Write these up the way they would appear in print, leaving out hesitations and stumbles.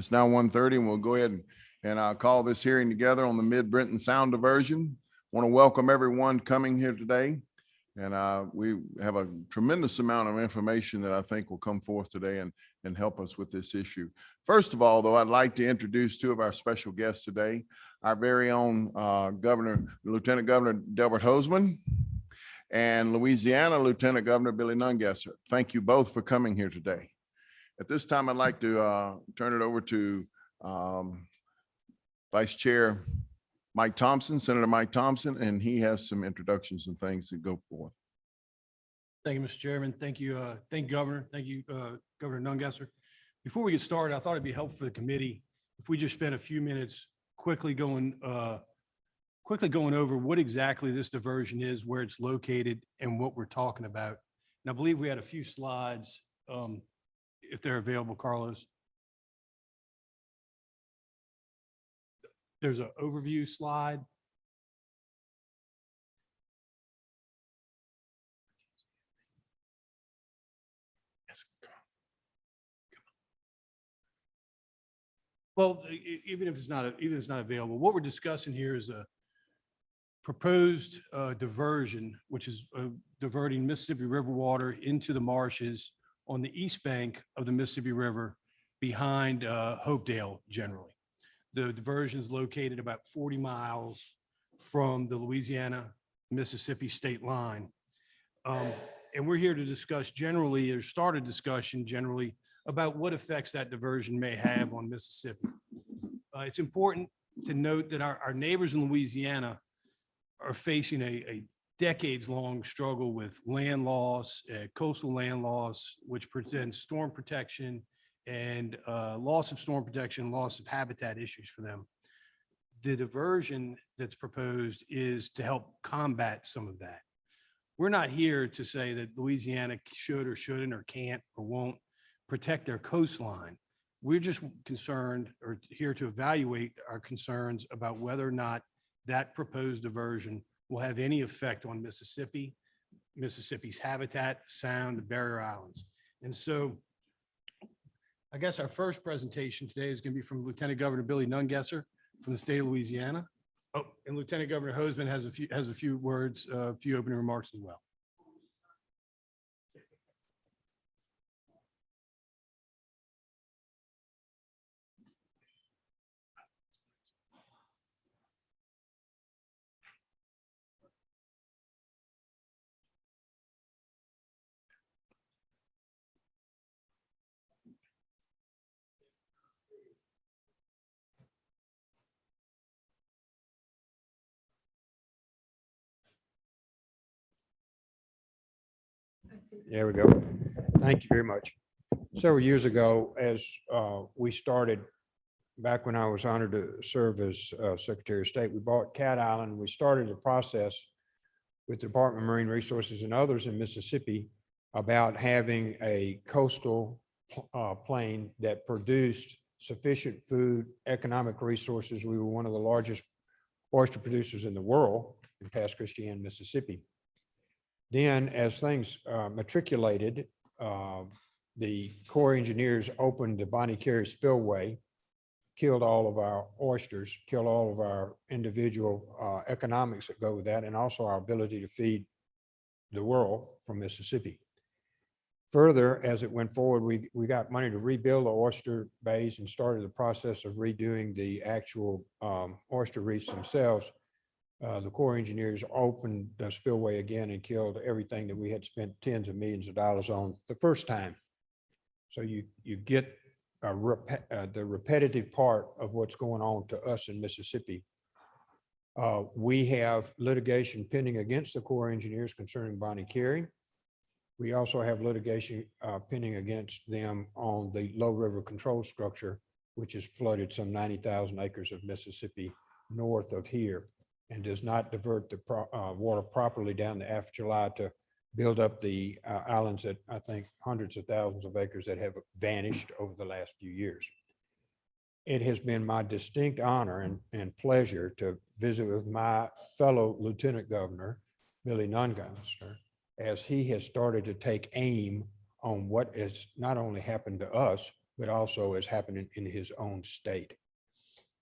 It's now 1:30 and we'll go ahead and call this hearing together on the Mid-Breton Sound Diversion. Want to welcome everyone coming here today. And we have a tremendous amount of information that I think will come forth today and help us with this issue. First of all, though, I'd like to introduce two of our special guests today. Our very own Lieutenant Governor Delbert Hoseman and Louisiana Lieutenant Governor Billy Nungesser. Thank you both for coming here today. At this time, I'd like to turn it over to Vice Chair Mike Thompson, Senator Mike Thompson, and he has some introductions and things that go forth. Thank you, Mr. Chairman. Thank you, Governor. Thank you, Governor Nungesser. Before we get started, I thought it'd be helpful for the committee if we just spent a few minutes quickly going over what exactly this diversion is, where it's located, and what we're talking about. And I believe we had a few slides, if they're available, Carlos. There's an overview slide. Well, even if it's not available, what we're discussing here is a proposed diversion, which is diverting Mississippi River water into the marshes on the east bank of the Mississippi River behind Hopedale generally. The diversion is located about 40 miles from the Louisiana-Mississippi state line. And we're here to discuss generally, or start a discussion generally, about what effects that diversion may have on Mississippi. It's important to note that our neighbors in Louisiana are facing a decades-long struggle with land loss, coastal land loss, which presents storm protection and loss of storm protection, loss of habitat issues for them. The diversion that's proposed is to help combat some of that. We're not here to say that Louisiana should or shouldn't or can't or won't protect their coastline. We're just concerned, or here to evaluate our concerns about whether or not that proposed diversion will have any effect on Mississippi's habitat, sound, the barrier islands. And so I guess our first presentation today is going to be from Lieutenant Governor Billy Nungesser from the state of Louisiana. Oh, and Lieutenant Governor Hoseman has a few words, a few opening remarks as well. There we go. Thank you very much. Several years ago, as we started, back when I was honored to serve as Secretary of State, we bought Cat Island. We started a process with the Department of Marine Resources and others in Mississippi about having a coastal plain that produced sufficient food, economic resources. We were one of the largest oyster producers in the world in Pass Christian, Mississippi. Then as things matriculated, the Corps engineers opened the Bonnie Carey spillway, killed all of our oysters, killed all of our individual economics that go with that, and also our ability to feed the world from Mississippi. Further, as it went forward, we got money to rebuild the oyster bays and started the process of redoing the actual oyster reefs themselves. The Corps engineers opened the spillway again and killed everything that we had spent tens of millions of dollars on the first time. So you get the repetitive part of what's going on to us in Mississippi. We have litigation pending against the Corps engineers concerning Bonnie Carey. We also have litigation pending against them on the low river control structure, which has flooded some 90,000 acres of Mississippi north of here, and does not divert the water properly down the After to build up the islands that I think hundreds of thousands of acres that have vanished over the last few years. It has been my distinct honor and pleasure to visit with my fellow Lieutenant Governor, Billy Nungesser, as he has started to take aim on what has not only happened to us, but also is happening in his own state.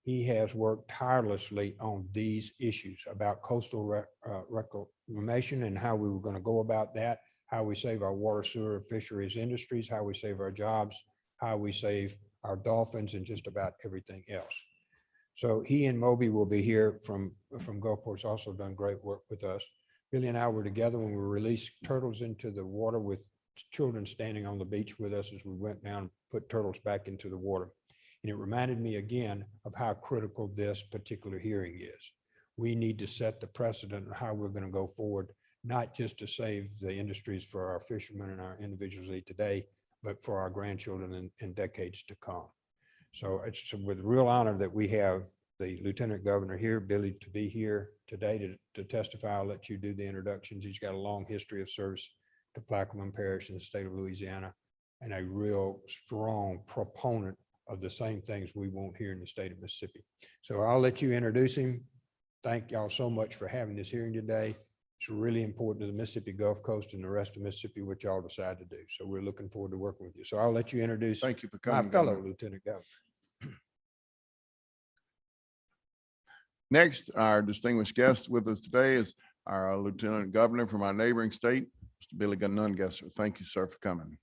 He has worked tirelessly on these issues about coastal reclamation and how we were going to go about that, how we save our water, sewer, fisheries industries, how we save our jobs, how we save our dolphins, and just about everything else. So he and Moby will be here from Gulfport's also done great work with us. Billy and I were together when we released turtles into the water with children standing on the beach with us as we went down and put turtles back into the water. And it reminded me again of how critical this particular hearing is. We need to set the precedent on how we're going to go forward, not just to save the industries for our fishermen and our individuals today, but for our grandchildren in decades to come. So it's with real honor that we have the Lieutenant Governor here, Billy, to be here today to testify. I'll let you do the introductions. He's got a long history of service to Plaquemine Parish in the state of Louisiana and a real strong proponent of the same things we want here in the state of Mississippi. So I'll let you introduce him. Thank y'all so much for having this hearing today. It's really important to the Mississippi Gulf Coast and the rest of Mississippi, what y'all decide to do. So we're looking forward to working with you. So I'll let you introduce Thank you for my coming. fellow Governor. Lieutenant Governor. Next, our distinguished guest with us today is our Lieutenant Governor from our neighboring state, Mr. Billy Nungesser. Thank you, sir, for coming.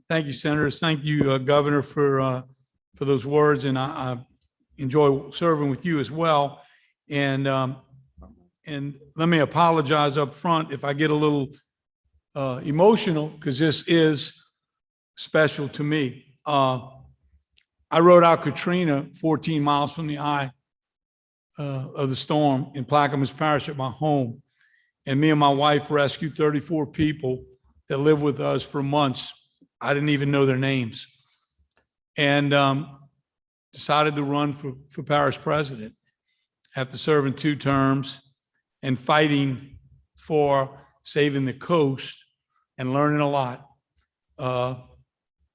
Thank you, Senators. Thank you, Governor, for those words, and I enjoy serving with you as well. And let me apologize up front if I get a little emotional, because this is special to me. I rode out Katrina 14 miles from the eye of the storm in Plaquemines Parish at my home, and me and my wife rescued 34 people that lived with us for months. I didn't even know their names, and decided to run for parish president after serving 2 terms and fighting for saving the coast and learning a lot.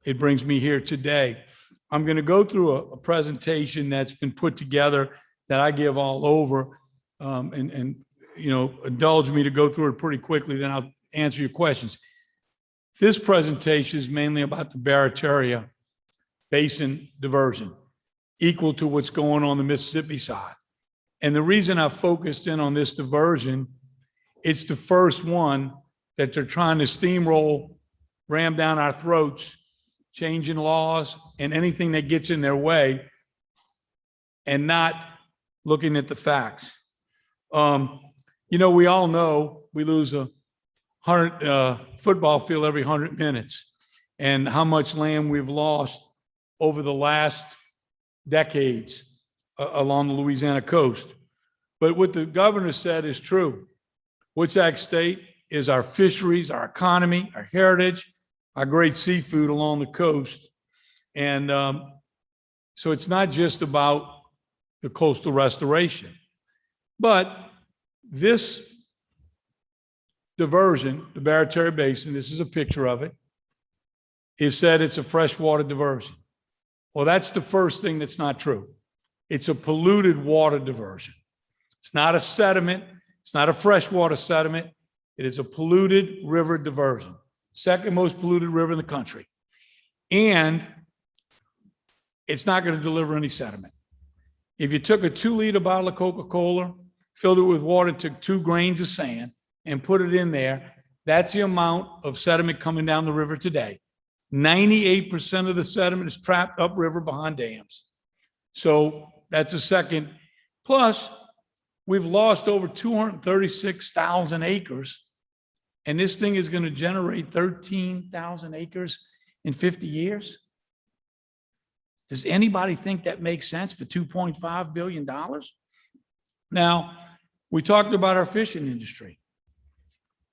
It brings me here today. I'm going to go through a presentation that's been put together that I give all over, and you know, indulge me to go through it pretty quickly, then I'll answer your questions. This presentation is mainly about the Barataria Basin diversion, equal to what's going on the Mississippi side. And the reason I focused in on this diversion, it's the first one that they're trying to steamroll, ram down our throats, changing laws and anything that gets in their way, and not looking at the facts. You know, we all know we lose a football field every 100 minutes, and how much land we've lost over the last decades along the Louisiana coast. But what the governor said is true. What's at stake is our fisheries, our economy, our heritage, our great seafood along the coast. And so it's not just about the coastal restoration, but this diversion, the Barataria Basin, this is a picture of it, is said it's a freshwater diversion. Well, that's the first thing that's not true. It's a polluted water diversion. It's not a sediment. It's not a freshwater sediment. It is a polluted river diversion. Second most polluted river in the country. And it's not going to deliver any sediment. If you took a 2-liter bottle of Coca-Cola, filled it with water, took 2 grains of sand and put it in there, that's the amount of sediment coming down the river today. 98% of the sediment is trapped upriver behind dams. So that's a second. Plus, we've lost over 236,000 acres, and this thing is going to generate 13,000 acres in 50 years. Does anybody think that makes sense for $2.5 billion? Now, we talked about our fishing industry.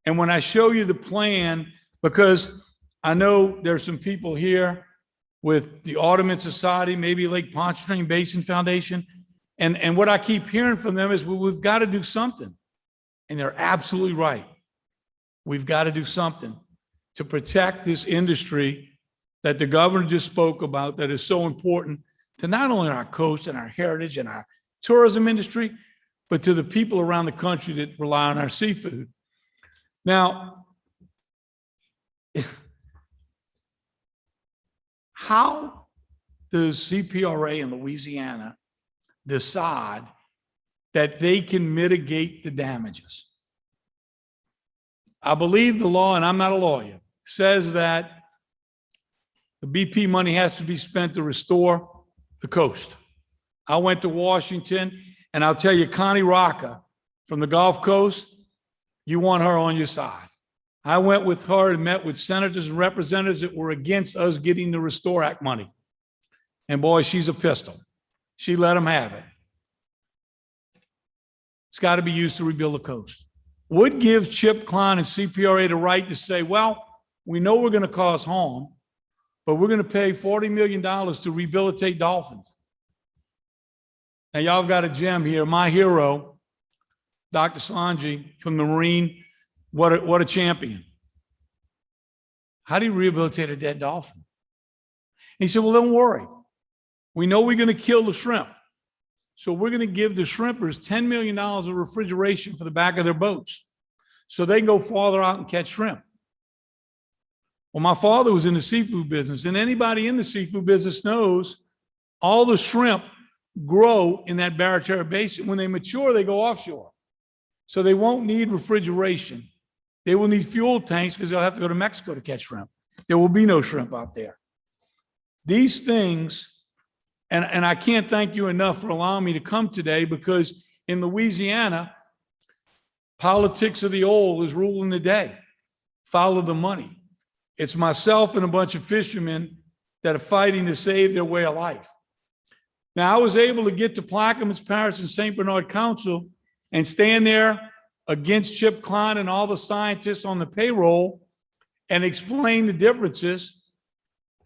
And when I show you the plan, because I know there's some people here with the Audubon Society, maybe Lake Pontchartrain Basin Foundation, and what I keep hearing from them is, well, we've got to do something. And they're absolutely right. We've got to do something to protect this industry that the governor just spoke about, that is so important to not only our coast and our heritage and our tourism industry, but to the people around the country that rely on our seafood. Now, How does CPRA in Louisiana decide that they can mitigate the damages? I believe the law, and I'm not a lawyer, says that the BP money has to be spent to restore the coast. I went to Washington, and I'll tell you, Connie Rocca from the Gulf Coast, you want her on your side. I went with her and met with senators and representatives that were against us getting the Restore Act money. And boy, she's a pistol. She let them have it. It's got to be used to rebuild the coast. What gives Chip Klein and CPRA the right to say, well, we know we're going to cause harm, but we're going to pay $40 million to rehabilitate dolphins? Now, y'all got a gem here. My hero, Dr. Solangi from the Marine, what a champion. How do you rehabilitate a dead dolphin? And he said, well, don't worry. We know we're going to kill the shrimp. So we're going to give the shrimpers $10 million of refrigeration for the back of their boats so they can go farther out and catch shrimp. Well, my father was in the seafood business, and anybody in the seafood business knows all the shrimp grow in that Barataria Basin. When they mature, they go offshore. So they won't need refrigeration. They will need fuel tanks because they'll have to go to Mexico to catch shrimp. There will be no shrimp out there. These things, and I can't thank you enough for allowing me to come today, because in Louisiana, politics of the old is ruling the day. Follow the money. It's myself and a bunch of fishermen that are fighting to save their way of life. Now, I was able to get to Plaquemines Parish and St. Bernard Council and stand there against Chip Klein and all the scientists on the payroll and explain the differences.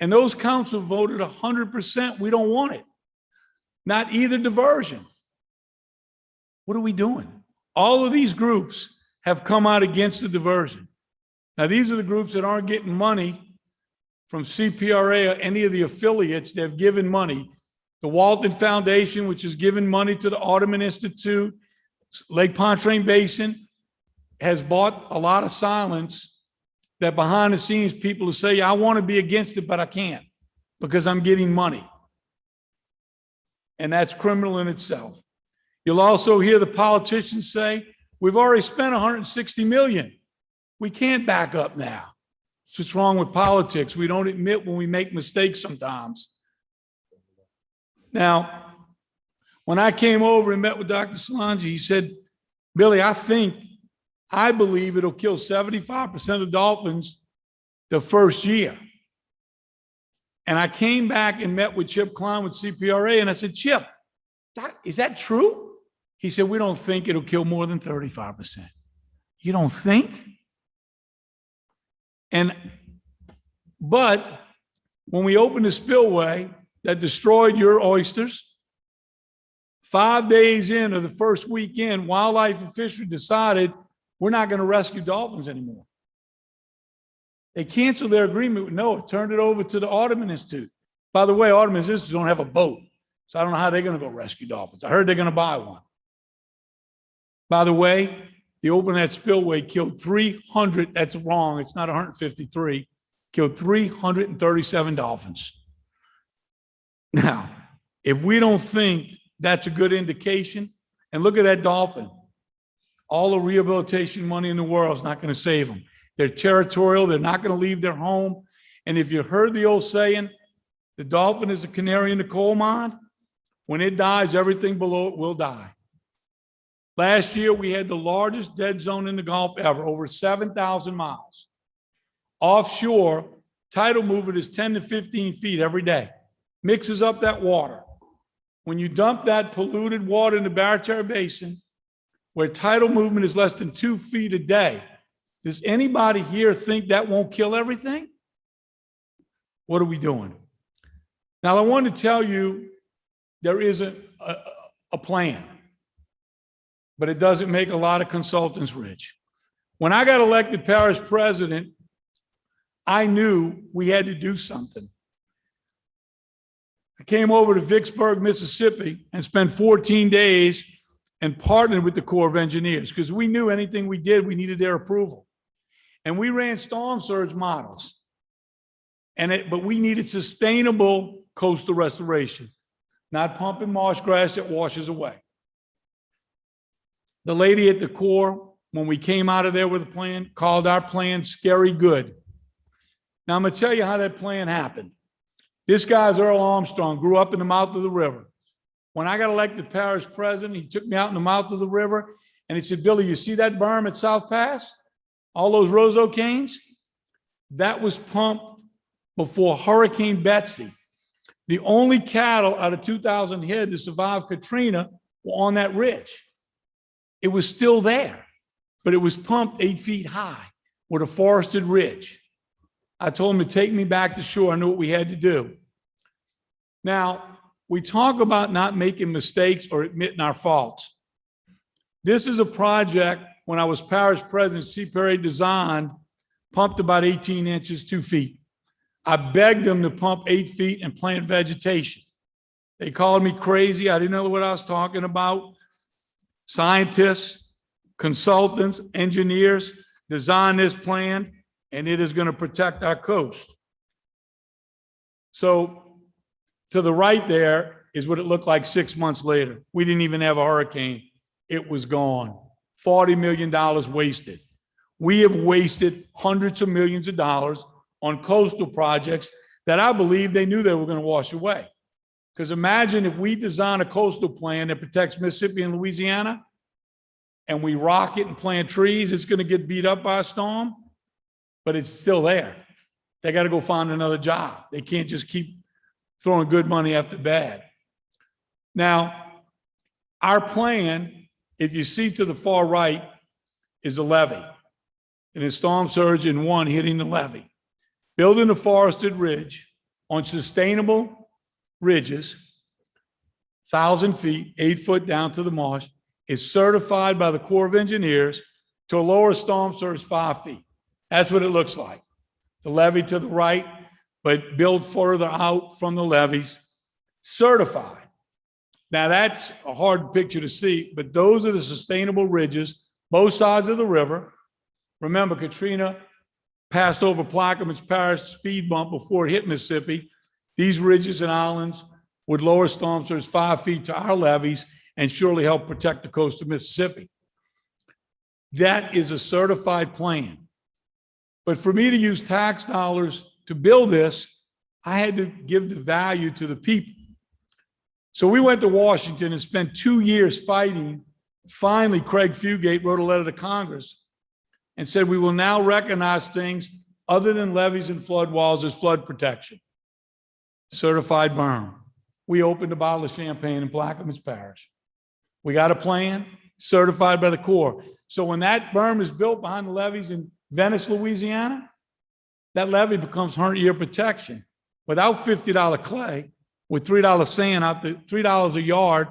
And those council voted 100%. We don't want it. Not either diversion. What are we doing? All of these groups have come out against the diversion. Now, these are the groups that aren't getting money from CPRA or any of the affiliates that have given money. The Walton Foundation, which has given money to the Audubon Institute, Lake Pontchartrain Basin, has bought a lot of silence that behind the scenes people will say, I want to be against it, but I can't because I'm getting money. And that's criminal in itself. You'll also hear the politicians say, we've already spent $160 million. We can't back up now. That's what's wrong with politics. We don't admit when we make mistakes sometimes. Now, when I came over and met with Dr. Solangi, he said, Billy, I believe it'll kill 75% of dolphins the first year. And I came back and met with Chip Klein with CPRA, and I said, Chip, is that true? He said, we don't think it'll kill more than 35%. You don't think? But when we opened the spillway that destroyed your oysters, 5 days in or the first weekend, Wildlife and Fishery decided we're not going to rescue dolphins anymore. They canceled their agreement with NOAA, turned it over to the Audubon Institute. By the way, Audubon Institute don't have a boat, so I don't know how they're going to go rescue dolphins. I heard they're going to buy one. By the way, the opening of that spillway killed 300, that's wrong, it's not 153, killed 337 dolphins. Now, if we don't think that's a good indication, and look at that dolphin, all the rehabilitation money in the world is not going to save them. They're territorial, they're not going to leave their home. And if you heard the old saying, the dolphin is a canary in the coal mine, when it dies, everything below it will die. Last year, we had the largest dead zone in the Gulf ever, over 7,000 miles. Offshore, tidal movement is 10 to 15 feet every day. Mixes up that water. When you dump that polluted water in the Barataria Basin, where tidal movement is less than 2 feet a day, does anybody here think that won't kill everything? What are we doing? Now, I want to tell you there is a plan, but it doesn't make a lot of consultants rich. When I got elected parish president, I knew we had to do something. I came over to Vicksburg, Mississippi, and spent 14 days and partnered with the Corps of Engineers because we knew anything we did, we needed their approval. And we ran storm surge models. But we needed sustainable coastal restoration, not pumping marsh grass that washes away. The lady at the Corps, when we came out of there with a plan, called our plan scary good. Now, I'm going to tell you how that plan happened. This guy's Earl Armstrong, grew up in the mouth of the river. When I got elected parish president, he took me out in the mouth of the river and he said, Billy, you see that berm at South Pass? All those roseau canes? That was pumped before Hurricane Betsy. The only cattle out of 2,000 head to survive Katrina were on that ridge. It was still there, but it was pumped 8 feet high with a forested ridge. I told him to take me back to shore. I knew what we had to do. Now, we talk about not making mistakes or admitting our faults. This is a project, when I was parish president, C. Perry designed, pumped about 18 inches, 2 feet. I begged them to pump 8 feet and plant vegetation. They called me crazy. I didn't know what I was talking about. Scientists, consultants, engineers designed this plan, and it is going to protect our coast. So to the right there is what it looked like 6 months later. We didn't even have a hurricane. It was gone. $40 million wasted. We have wasted hundreds of millions of dollars on coastal projects that I believe they knew they were going to wash away. Because imagine if we design a coastal plan that protects Mississippi and Louisiana, and we rock it and plant trees, it's going to get beat up by a storm, but it's still there. They got to go find another job. They can't just keep throwing good money after bad. Now, our plan, if you see to the far right, is a levee. And a storm surge in one hitting the levee. Building a forested ridge on sustainable ridges, 1,000 feet, 8 foot down to the marsh, is certified by the Corps of Engineers to lower a storm surge 5 feet. That's what it looks like. The levee to the right, but build further out from the levees, certified. Now that's a hard picture to see, but those are the sustainable ridges, both sides of the river. Remember, Katrina passed over Plaquemines Parish speed bump before it hit Mississippi. These ridges and islands would lower storm surge 5 feet to our levees and surely help protect the coast of Mississippi. That is a certified plan. But for me to use tax dollars to build this, I had to give the value to the people. So we went to Washington and spent 2 years fighting. Finally, Craig Fugate wrote a letter to Congress and said, we will now recognize things other than levees and flood walls as flood protection. Certified berm. We opened a bottle of champagne in Plaquemines Parish. We got a plan certified by the Corps. So when that berm is built behind the levees in Venice, Louisiana, that levee becomes 100-year protection without $50 clay, with $3 sand out the $3 a yard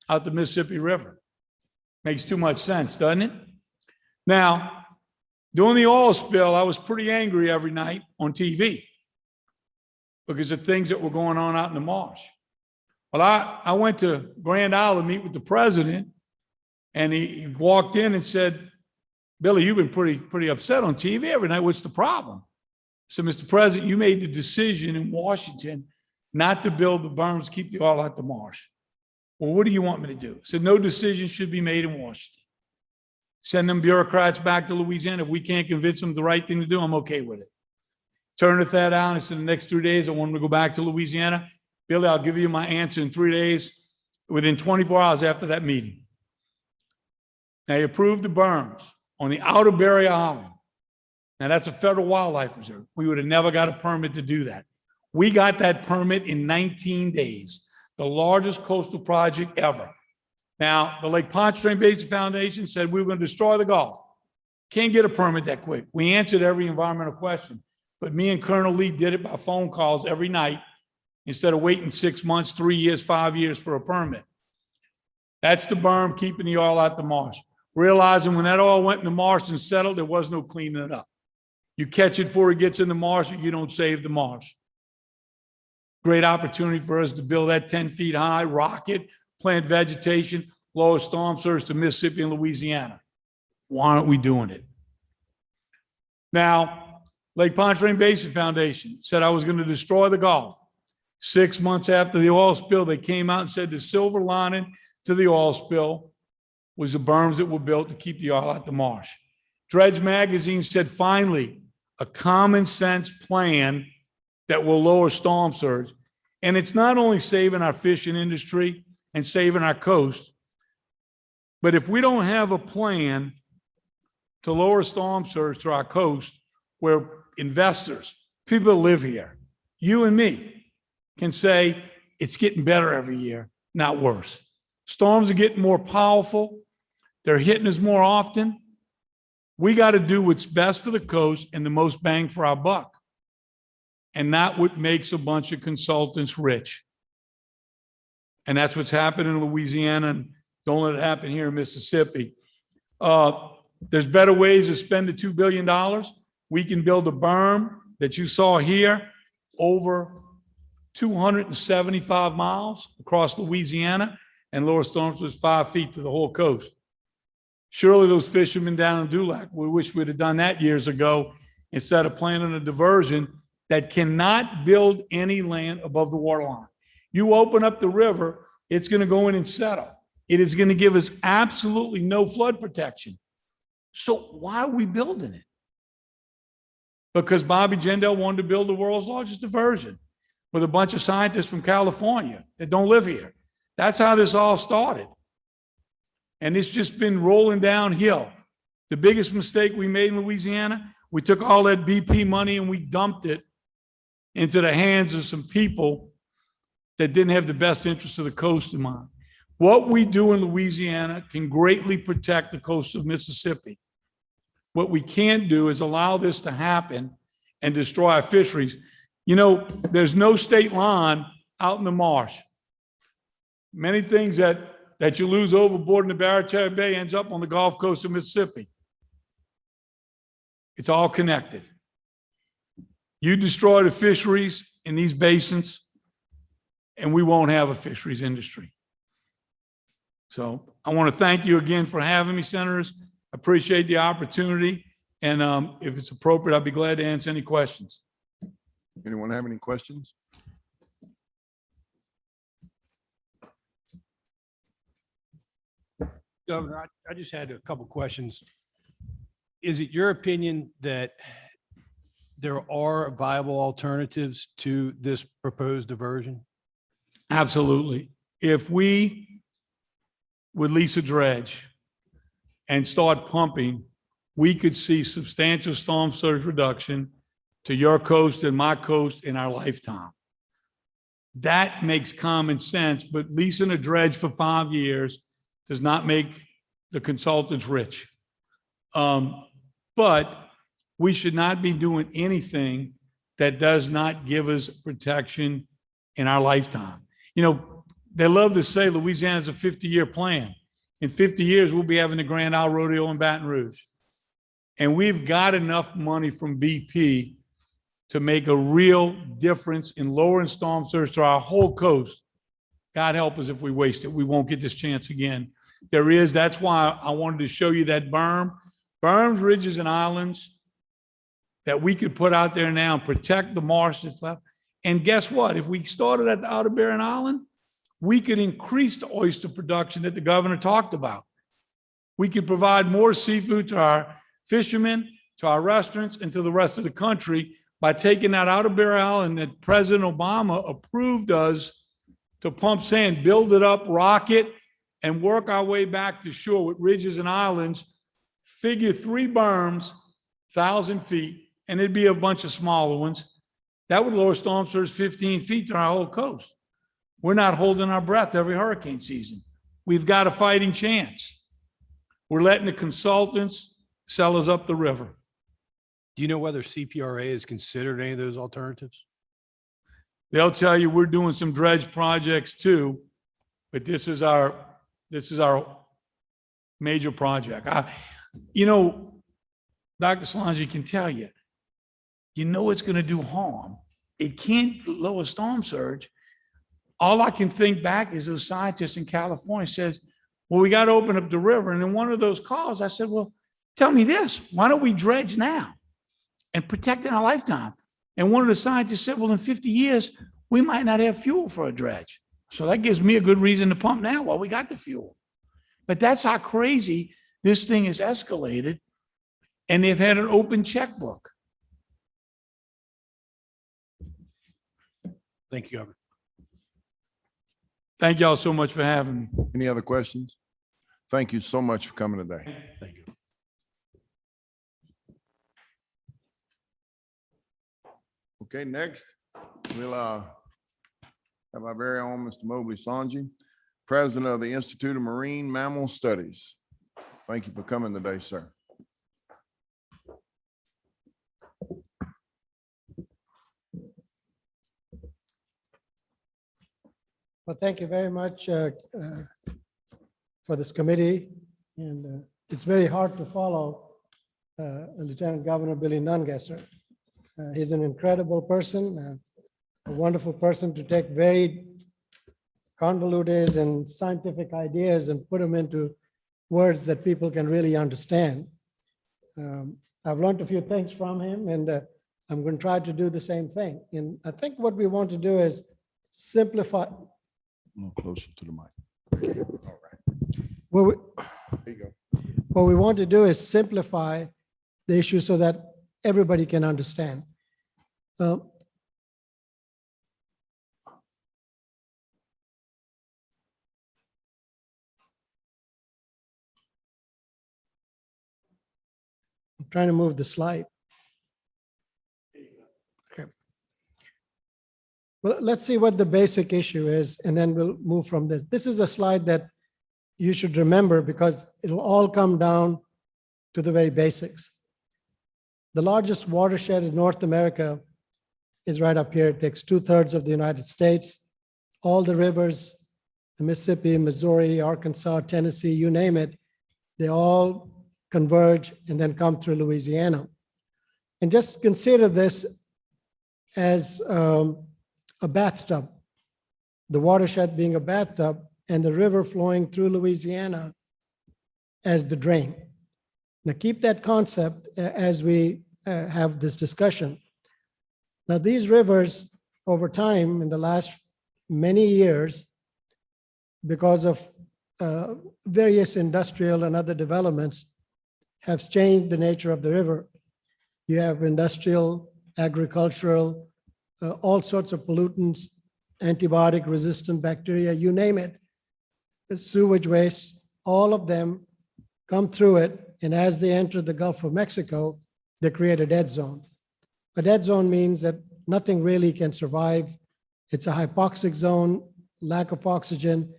out the Mississippi River. Makes too much sense, doesn't it? Now, during the oil spill, I was pretty angry every night on TV because of things that were going on out in the marsh. Well, I went to Grand Isle to meet with the president, and he walked in and said, Billy, you've been pretty upset on TV every night. What's the problem? I said, Mr. President, you made the decision in Washington not to build the berms, keep the oil out the marsh. Well, what do you want me to do? I said, no decision should be made in Washington. Send them bureaucrats back to Louisiana. If we can't convince them the right thing to do, I'm okay with it. Turned that down. I said, the next 3 days, I want them to go back to Louisiana. Billy, I'll give you my answer in 3 days, within 24 hours after that meeting. They approved the berms on the outer Barrier Island. Now, that's a federal wildlife reserve. We would have never got a permit to do that. We got that permit in 19 days, the largest coastal project ever. Now, the Lake Pontchartrain Basin Foundation said we were going to destroy the Gulf. Can't get a permit that quick. We answered every environmental question, but me and Colonel Lee did it by phone calls every night instead of waiting 6 months, 3 years, 5 years for a permit. That's the berm keeping the oil out the marsh. Realizing when that oil went in the marsh and settled, there was no cleaning it up. You catch it before it gets in the marsh, or you don't save the marsh. Great opportunity for us to build that 10 feet high, rock it, plant vegetation, lower storm surge to Mississippi and Louisiana. Why aren't we doing it? Now, Lake Pontchartrain Basin Foundation said I was going to destroy the Gulf. 6 months after the oil spill, they came out and said the silver lining to the oil spill was the berms that were built to keep the oil out the marsh. Dredge Magazine said, finally, a common sense plan that will lower storm surge. And it's not only saving our fishing industry and saving our coast, but if we don't have a plan to lower storm surge to our coast, where investors, people that live here, you and me, can say it's getting better every year, not worse. Storms are getting more powerful. They're hitting us more often. We got to do what's best for the coast and the most bang for our buck. And not what makes a bunch of consultants rich. And that's what's happening in Louisiana, and don't let it happen here in Mississippi. There's better ways to spend the $2 billion. We can build a berm that you saw here over 275 miles across Louisiana, and lower storm surge was 5 feet to the whole coast. Surely those fishermen down in Dulac, we wish we'd have done that years ago instead of planning a diversion that cannot build any land above the water line. You open up the river, it's going to go in and settle. It is going to give us absolutely no flood protection. So why are we building it? Because Bobby Jindal wanted to build the world's largest diversion with a bunch of scientists from California that don't live here. That's how this all started. And it's just been rolling downhill. The biggest mistake we made in Louisiana, we took all that BP money and we dumped it into the hands of some people that didn't have the best interests of the coast in mind. What we do in Louisiana can greatly protect the coast of Mississippi. What we can't do is allow this to happen and destroy our fisheries. You know, there's no state line out in the marsh. Many things that you lose overboard in the Barataria Bay ends up on the Gulf Coast of Mississippi. It's all connected. You destroy the fisheries in these basins, and we won't have a fisheries industry. So I want to thank you again for having me, Senators. I appreciate the opportunity. And if it's appropriate, I'll be glad to answer any questions. Anyone have any questions? Governor, I just had a couple questions. Is it your opinion that there are viable alternatives to this proposed diversion? Absolutely. If we would lease a dredge and start pumping, we could see substantial storm surge reduction to your coast and my coast in our lifetime. That makes common sense, but leasing a dredge for 5 years does not make the consultants rich. But we should not be doing anything that does not give us protection in our lifetime. You know, they love to say Louisiana is a 50-year plan. In 50 years, we'll be having the Grand Isle Rodeo in Baton Rouge. And we've got enough money from BP to make a real difference in lowering storm surge to our whole coast. God help us if we waste it. We won't get this chance again. That's why I wanted to show you that berms, ridges, and islands that we could put out there now and protect the marsh that's left. And guess what? If we started at the Outer Barren Island, we could increase the oyster production that the governor talked about. We could provide more seafood to our fishermen, to our restaurants, and to the rest of the country by taking that Outer Barren Island that President Obama approved us to pump sand, build it up, rock it, and work our way back to shore with ridges and islands. Figure 3 berms, 1,000 feet, and it'd be a bunch of smaller ones. That would lower storm surge 15 feet to our whole coast. We're not holding our breath every hurricane season. We've got a fighting chance. We're letting the consultants sell us up the river. Do you know whether CPRA has considered any of those alternatives? They'll tell you we're doing some dredge projects too, but this is our major project. You know, Dr. Solangi can tell you, it's going to do harm. It can't lower storm surge. All I can think back is those scientists in California says, well, we got to open up the river. And in one of those calls, I said, well, tell me this, why don't we dredge now? and protect in our lifetime. And one of the scientists said, well, in 50 years, we might not have fuel for a dredge. So that gives me a good reason to pump now while we got the fuel. But that's how crazy this thing has escalated. And they've had an open checkbook. Thank you, Governor. Thank y'all so much for having me. Any other questions? Thank you so much for coming today. Thank you. Okay, next, we'll have our very own Mr. Moby Solangi, President of the Institute of Marine Mammal Studies. Thank you for coming today, sir. Well, thank you very much for this committee. And it's very hard to follow Lieutenant Governor Billy Nungesser. He's an incredible person, a wonderful person to take very convoluted and scientific ideas and put them into words that people can really understand. I've learned a few things from him, and I'm going to try to do the same thing. And I think what we want to do is simplify. A little closer to the mic. All right. Well, There you go. what we want to do is simplify the issue so that everybody can understand. I'm trying to move the slide. Okay. Well, let's see what the basic issue is, and then we'll move from this. This is a slide that you should remember because it'll all come down to the very basics. The largest watershed in North America is right up here. It takes 2/3 of the United States. All the rivers, the Mississippi, Missouri, Arkansas, Tennessee, you name it, they all converge and then come through Louisiana. And just consider this as a bathtub, the watershed being a bathtub and the river flowing through Louisiana as the drain. Now keep that concept as we have this discussion. Now these rivers over time in the last many years, because of various industrial and other developments, have changed the nature of the river. You have industrial, agricultural, all sorts of pollutants, antibiotic resistant bacteria, you name it, sewage waste, all of them come through it. And as they enter the Gulf of Mexico, they create a dead zone. A dead zone means that nothing really can survive. It's a hypoxic zone, lack of oxygen,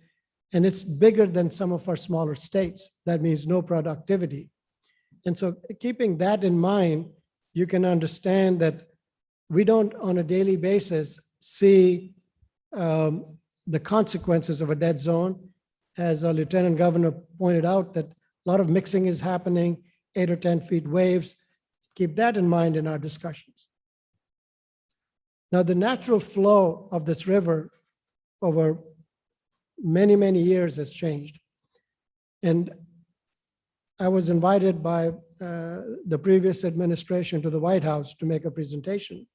and it's bigger than some of our smaller states. That means no productivity. And so keeping that in mind, you can understand that we don't on a daily basis see the consequences of a dead zone. As our Lieutenant Governor pointed out, that a lot of mixing is happening, 8 or 10 feet waves. Keep that in mind in our discussions. Now, the natural flow of this river over many, many years has changed. And I was invited by the previous administration to the White House to make a presentation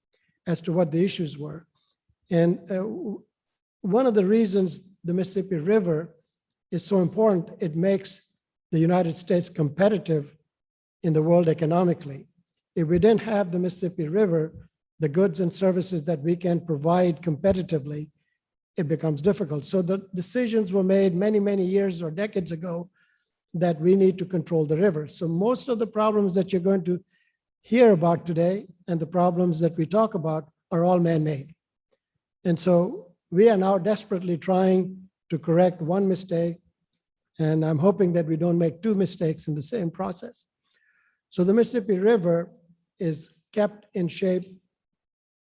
as to what the issues were. And one of the reasons the Mississippi River is so important, it makes the United States competitive in the world economically. If we didn't have the Mississippi River, the goods and services that we can provide competitively, it becomes difficult. So the decisions were made many, many years or decades ago that we need to control the river. So most of the problems that you're going to hear about today and the problems that we talk about are all man-made. And so we are now desperately trying to correct one mistake, and I'm hoping that we don't make 2 mistakes in the same process. So the Mississippi River is kept in shape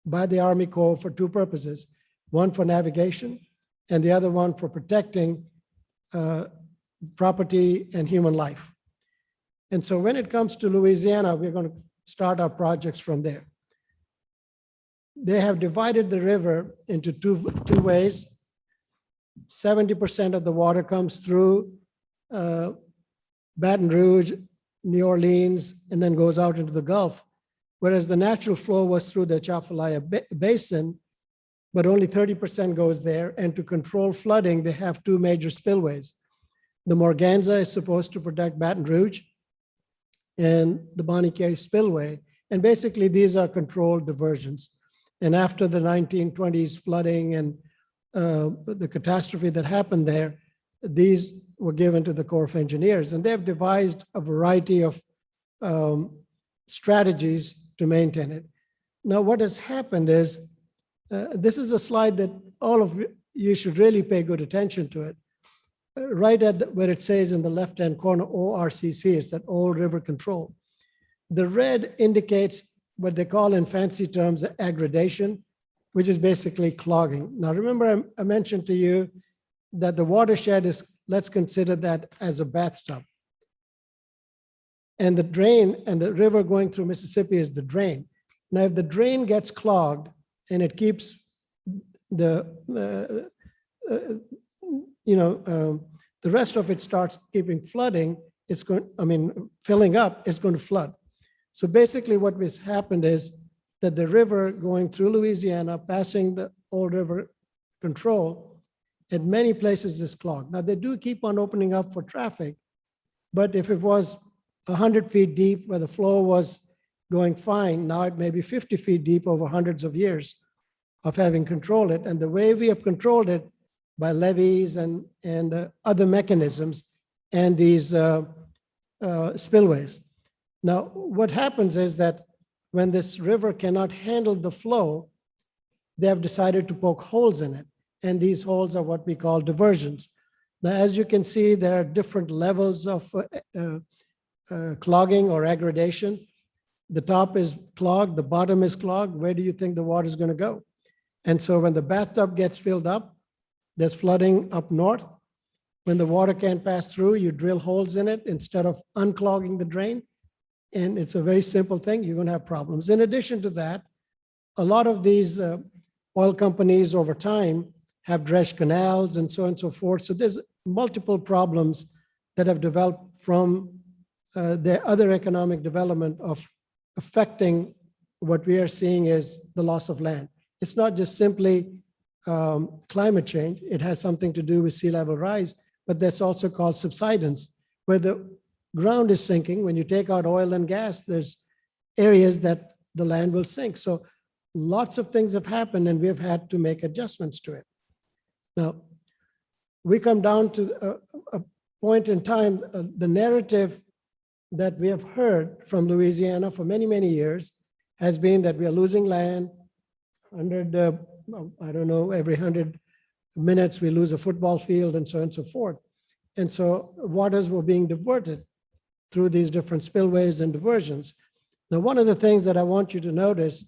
by the Army Corps for 2 purposes, one for navigation and the other one for protecting property and human life. And so when it comes to Louisiana, we're going to start our projects from there. They have divided the river into two ways. 70% of the water comes through Baton Rouge, New Orleans, and then goes out into the Gulf. whereas the natural flow was through the Atchafalaya Basin, but only 30% goes there. And to control flooding, they have two major spillways. The Morganza is supposed to protect Baton Rouge and the Bonnie Carey Spillway. And basically, these are controlled diversions. And after the 1920s flooding and the catastrophe that happened there, these were given to the Corps of Engineers. And they've devised a variety of strategies to maintain it. Now, what has happened is, this is a slide that all of you should really pay good attention to it. Right at where it says in the left-hand corner, ORCC, is that Old River Control. The red indicates what they call in fancy terms aggradation, which is basically clogging. Now, remember I mentioned to you that the watershed is, let's consider that as a bathtub. And the drain and the river going through Mississippi is the drain. Now, if the drain gets clogged and it keeps the rest of it starts keeping flooding, filling up, it's going to flood. So basically what has happened is that the river going through Louisiana, passing the Old River Control, at many places is clogged. Now, they do keep on opening up for traffic, but if it was 100 feet deep where the flow was going fine, now it may be 50 feet deep over hundreds of years of having controlled it. And the way we have controlled it by levees and other mechanisms and these spillways. Now, what happens is that when this river cannot handle the flow, they have decided to poke holes in it. And these holes are what we call diversions. Now, as you can see, there are different levels of clogging or aggradation. The top is clogged, the bottom is clogged. Where do you think the water is going to go? And so when the bathtub gets filled up, there's flooding up north. When the water can't pass through, you drill holes in it instead of unclogging the drain. And it's a very simple thing. You're going to have problems. In addition to that, a lot of these oil companies over time have dredged canals and so on and so forth. So there's multiple problems that have developed from the other economic development of affecting what we are seeing is the loss of land. It's not just simply climate change. It has something to do with sea level rise, but that's also called subsidence, where the ground is sinking. When you take out oil and gas, there's areas that the land will sink. So lots of things have happened and we've had to make adjustments to it. Now, we come down to a point in time, the narrative that we have heard from Louisiana for many, many years has been that we are losing land. Every 100 minutes we lose a football field and so on and so forth. And so waters were being diverted through these different spillways and diversions. Now, one of the things that I want you to notice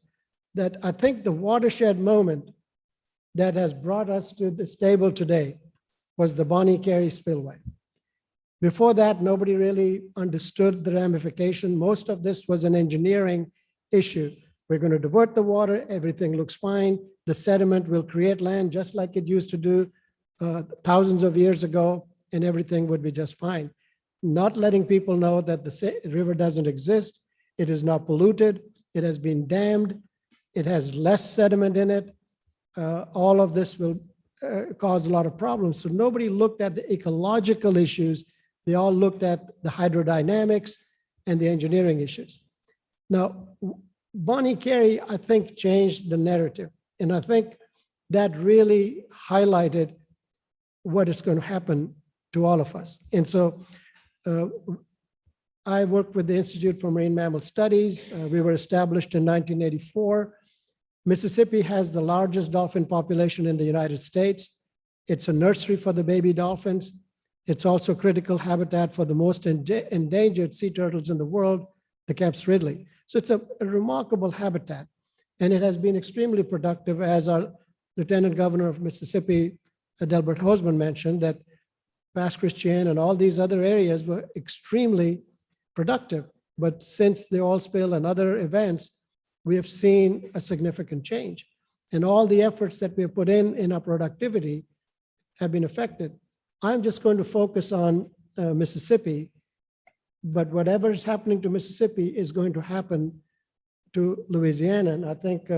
that I think the watershed moment that has brought us to this table today was the Bonnie Carey Spillway. Before that, nobody really understood the ramification. Most of this was an engineering issue. We're going to divert the water, everything looks fine. The sediment will create land just like it used to do thousands of years ago, and everything would be just fine. Not letting people know that the river doesn't exist. It is not polluted. It has been dammed. It has less sediment in it. All of this will cause a lot of problems. So nobody looked at the ecological issues. They all looked at the hydrodynamics and the engineering issues. Now, Bonnie Carey, I think, changed the narrative. And I think that really highlighted what is going to happen to all of us. And so I worked with the Institute for Marine Mammal Studies. We were established in 1984. Mississippi has the largest dolphin population in the United States. It's a nursery for the baby dolphins. It's also critical habitat for the most endangered sea turtles in the world, the Kemp's Ridley. So it's a remarkable habitat, and it has been extremely productive, as our Lieutenant Governor of Mississippi, Delbert Hosemann, mentioned, that Pass Christian and all these other areas were extremely productive. But since the oil spill and other events, we have seen a significant change. And all the efforts that we have put in our productivity have been affected. I'm just going to focus on Mississippi, but whatever is happening to Mississippi is going to happen to Louisiana. And I think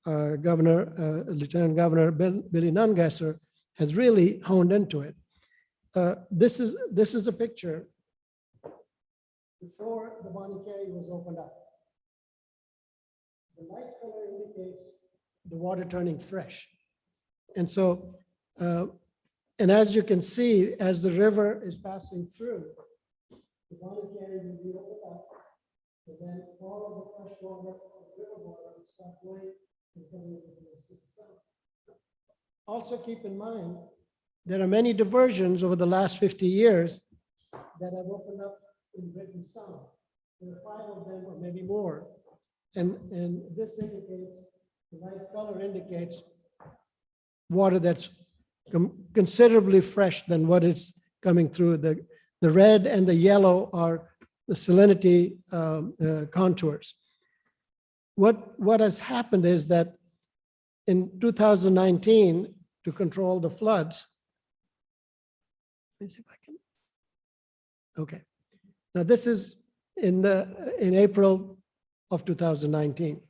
Lieutenant Governor Billy Nungesser has really honed into it. This is a picture before the Bonnie Carey was opened up. The light color indicates the water turning fresh. And so, and as you can see, as the river is passing through, the Bonnie Carey will be opened up, and then all of the fresh water of the river water will start going and coming into the Mississippi Sound. Also keep in mind, there are many diversions over the last 50 years that have opened up in Mid-Breton Sound. There are 5 of them or maybe more. And this indicates, the light color indicates water that's considerably fresh than what is coming through. The red and the yellow are the salinity contours. What has happened is that in 2019, to control the floods, let me see if I can. Okay. Now this is in April of 2019.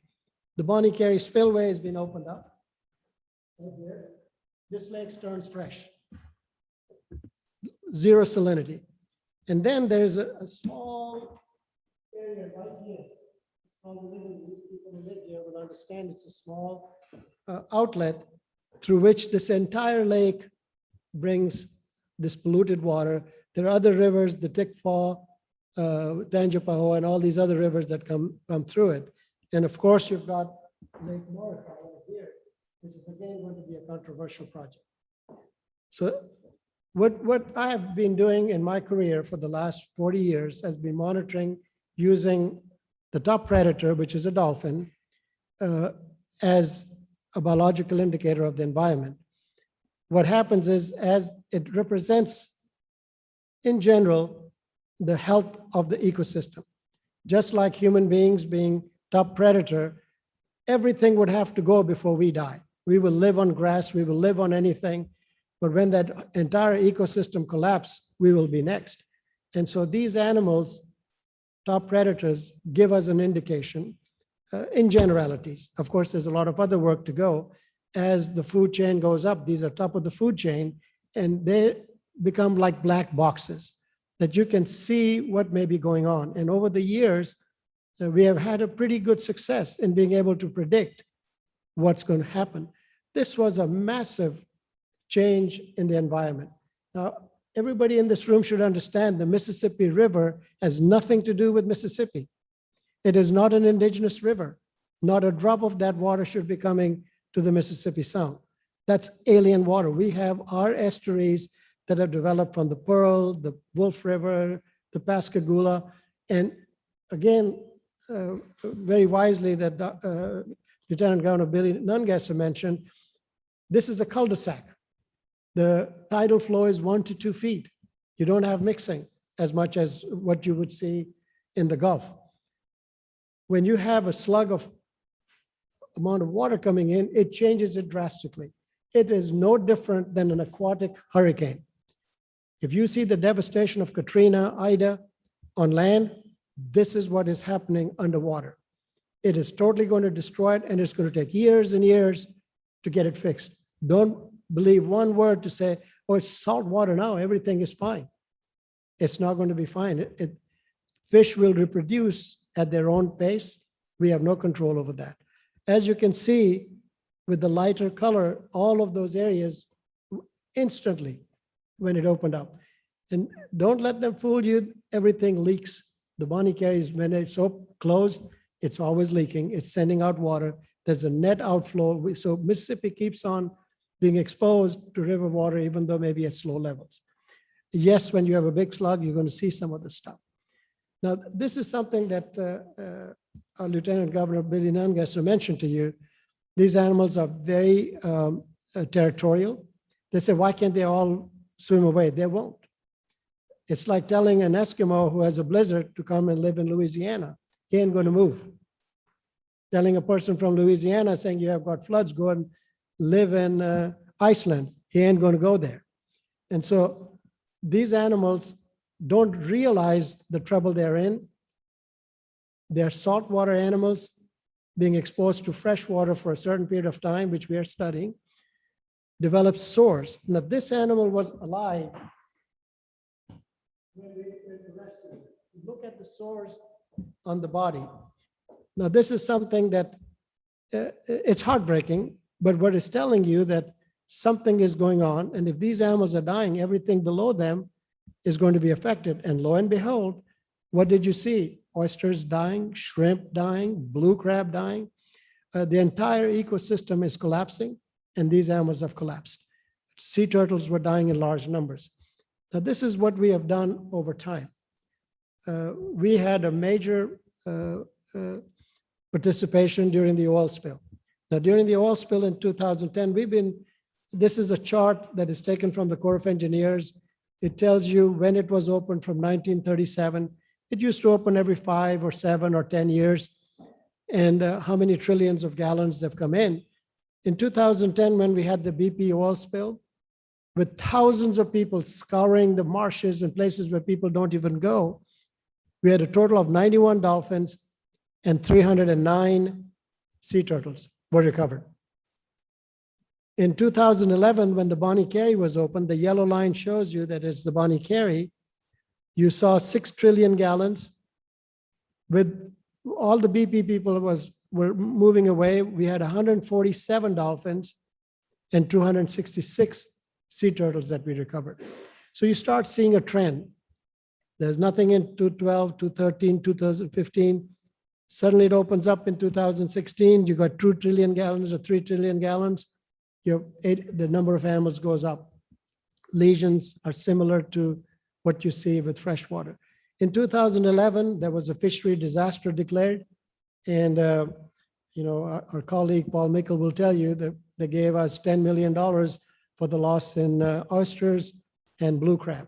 The Bonnie Carey spillway has been opened up. Right here. This lake turns fresh. 0 salinity. And then there's a small area right here. It's called the living room. People who live here will understand it's a small outlet through which this entire lake brings this polluted water. There are other rivers, the Tickfaw, Tangipahoa, and all these other rivers that come through it. And of course, you've got Lake Morica over here, which is again going to be a controversial project. So what I have been doing in my career for the last 40 years has been monitoring using the top predator, which is a dolphin, as a biological indicator of the environment. What happens is, as it represents, in general, the health of the ecosystem. Just like human beings being top predator, everything would have to go before we die. We will live on grass, we will live on anything, but when that entire ecosystem collapses, we will be next. And so these animals, top predators, give us an indication in generalities. Of course, there's a lot of other work to go. As the food chain goes up, these are top of the food chain, and they become like black boxes that you can see what may be going on. And over the years, we have had a pretty good success in being able to predict what's going to happen. This was a massive change in the environment. Now, everybody in this room should understand the Mississippi River has nothing to do with Mississippi. It is not an indigenous river. Not a drop of that water should be coming to the Mississippi Sound. That's alien water. We have our estuaries that have developed from the Pearl, the Wolf River, the Pascagoula. And again, very wisely that Lieutenant Governor Billy Nungesser mentioned, this is a cul-de-sac. The tidal flow is 1 to 2 feet. You don't have mixing as much as what you would see in the Gulf. When you have a slug of amount of water coming in, it changes it drastically. It is no different than an aquatic hurricane. If you see the devastation of Katrina, Ida on land, this is what is happening underwater. It is totally going to destroy it, and it's going to take years and years to get it fixed. Don't believe one word to say, oh, it's salt water now, everything is fine. It's not going to be fine. Fish will reproduce at their own pace. We have no control over that. As you can see, with the lighter color, all of those areas instantly when it opened up. And don't let them fool you, everything leaks. The Bonnie Carey, when it's so closed, it's always leaking. It's sending out water. There's a net outflow. So Mississippi keeps on being exposed to river water, even though maybe at slow levels. Yes, when you have a big slug, you're going to see some of this stuff. Now, this is something that our Lieutenant Governor Billy Nungesser mentioned to you. These animals are very territorial. They say, why can't they all swim away? They won't. It's like telling an Eskimo who has a blizzard to come and live in Louisiana. He ain't going to move. Telling a person from Louisiana saying you have got floods, go and live in Iceland. He ain't going to go there. And so these animals don't realize the trouble they're in. They're saltwater animals. being exposed to fresh water for a certain period of time, which we are studying, develops sores. Now, this animal was alive when we rescued it. Look at the sores on the body. Now, this is something that it's heartbreaking, but what it's telling you that something is going on. And if these animals are dying, everything below them is going to be affected. And lo and behold, what did you see? Oysters dying, shrimp dying, blue crab dying. The entire ecosystem is collapsing, and these animals have collapsed. Sea turtles were dying in large numbers. Now, this is what we have done over time. We had a major participation during the oil spill. Now, during the oil spill in 2010, this is a chart that is taken from the Corps of Engineers. It tells you when it was opened from 1937. It used to open every 5 or 7 or 10 years, and how many trillions of gallons have come in. In 2010, when we had the BP oil spill, with thousands of people scouring the marshes and places where people don't even go, we had a total of 91 dolphins and 309 sea turtles were recovered. In 2011, when the Bonnie Carey was opened, the yellow line shows you that it's the Bonnie Carey. You saw 6 trillion gallons. With all the BP people were moving away, we had 147 dolphins and 266 sea turtles that we recovered. So you start seeing a trend. There's nothing in 2012, 2013, 2015. Suddenly it opens up in 2016. You got 2 trillion gallons or 3 trillion gallons. The number of animals goes up. Lesions are similar to what you see with freshwater. In 2011, there was a fishery disaster declared. And our colleague Paul Mickle will tell you that they gave us $10 million for the loss in oysters and blue crab.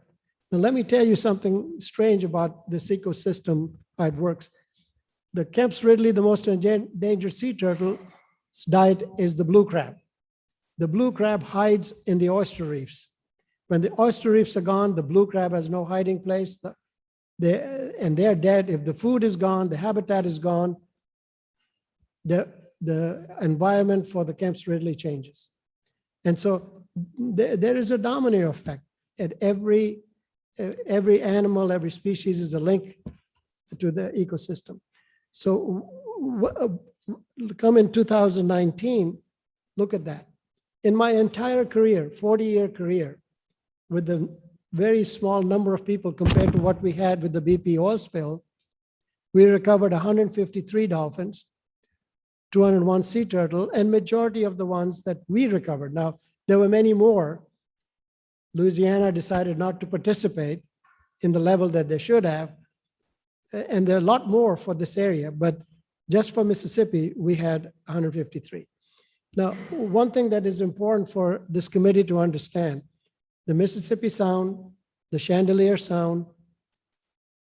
Now, let me tell you something strange about this ecosystem, how it works. The Kemp's Ridley, the most endangered sea turtle's diet is the blue crab. The blue crab hides in the oyster reefs. When the oyster reefs are gone, the blue crab has no hiding place, and they're dead. If the food is gone, the habitat is gone, the environment for the Kemp's Ridley changes. And so there is a domino effect. At every animal, every species is a link to the ecosystem. So come in 2019, look at that. In my entire career, 40-year career, with the very small number of people compared to what we had with the BP oil spill, we recovered 153 dolphins, 201 sea turtle, and majority of the ones that we recovered. Now, there were many more. Louisiana decided not to participate in the level that they should have. And there are a lot more for this area, but just for Mississippi, we had 153. Now, one thing that is important for this committee to understand, the Mississippi Sound, the Chandelier Sound,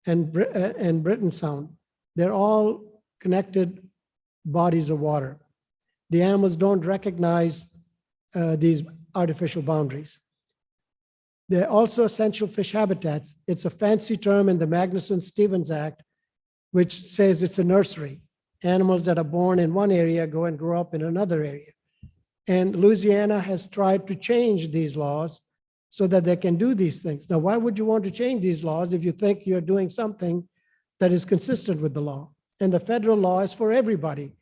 and Breton Sound, they're all connected bodies of water. The animals don't recognize these artificial boundaries. They're also essential fish habitats. It's a fancy term in the Magnuson-Stevens Act, which says it's a nursery. Animals that are born in one area go and grow up in another area. And Louisiana has tried to change these laws so that they can do these things. Now, why would you want to change these laws if you think you're doing something that is consistent with the law? And the federal law is for everybody.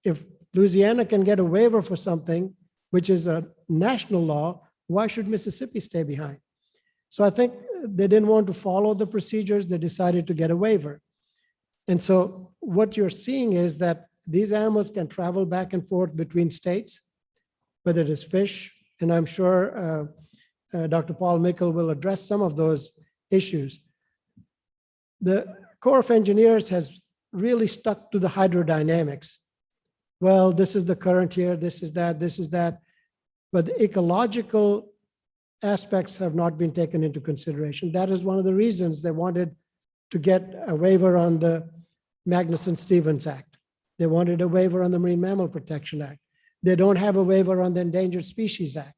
If Louisiana can get a waiver for something, which is a national law, why should Mississippi stay behind? So I think they didn't want to follow the procedures. They decided to get a waiver. And so what you're seeing is that these animals can travel back and forth between states, whether it is fish, and I'm sure Dr. Paul Mickle will address some of those issues. The Corps of Engineers has really stuck to the hydrodynamics. Well, this is the current here, this is that, this is that. But the ecological aspects have not been taken into consideration. That is one of the reasons they wanted to get a waiver on the Magnuson-Stevens Act. They wanted a waiver on the Marine Mammal Protection Act. They don't have a waiver on the Endangered Species Act.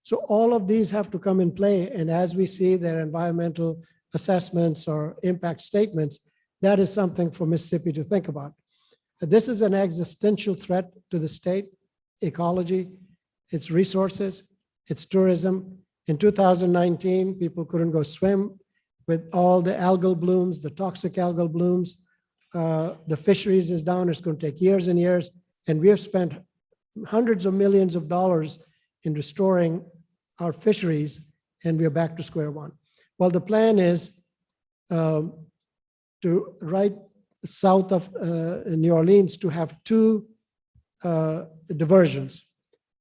So all of these have to come in play. And as we see their environmental assessments or impact statements, that is something for Mississippi to think about. This is an existential threat to the state ecology, its resources, its tourism. In 2019, people couldn't go swim with all the algal blooms, the toxic algal blooms. The fisheries is down. It's going to take years and years. And we have spent hundreds of millions of dollars in restoring our fisheries, and we are back to square one. Well, the plan is to right south of New Orleans to have two diversions.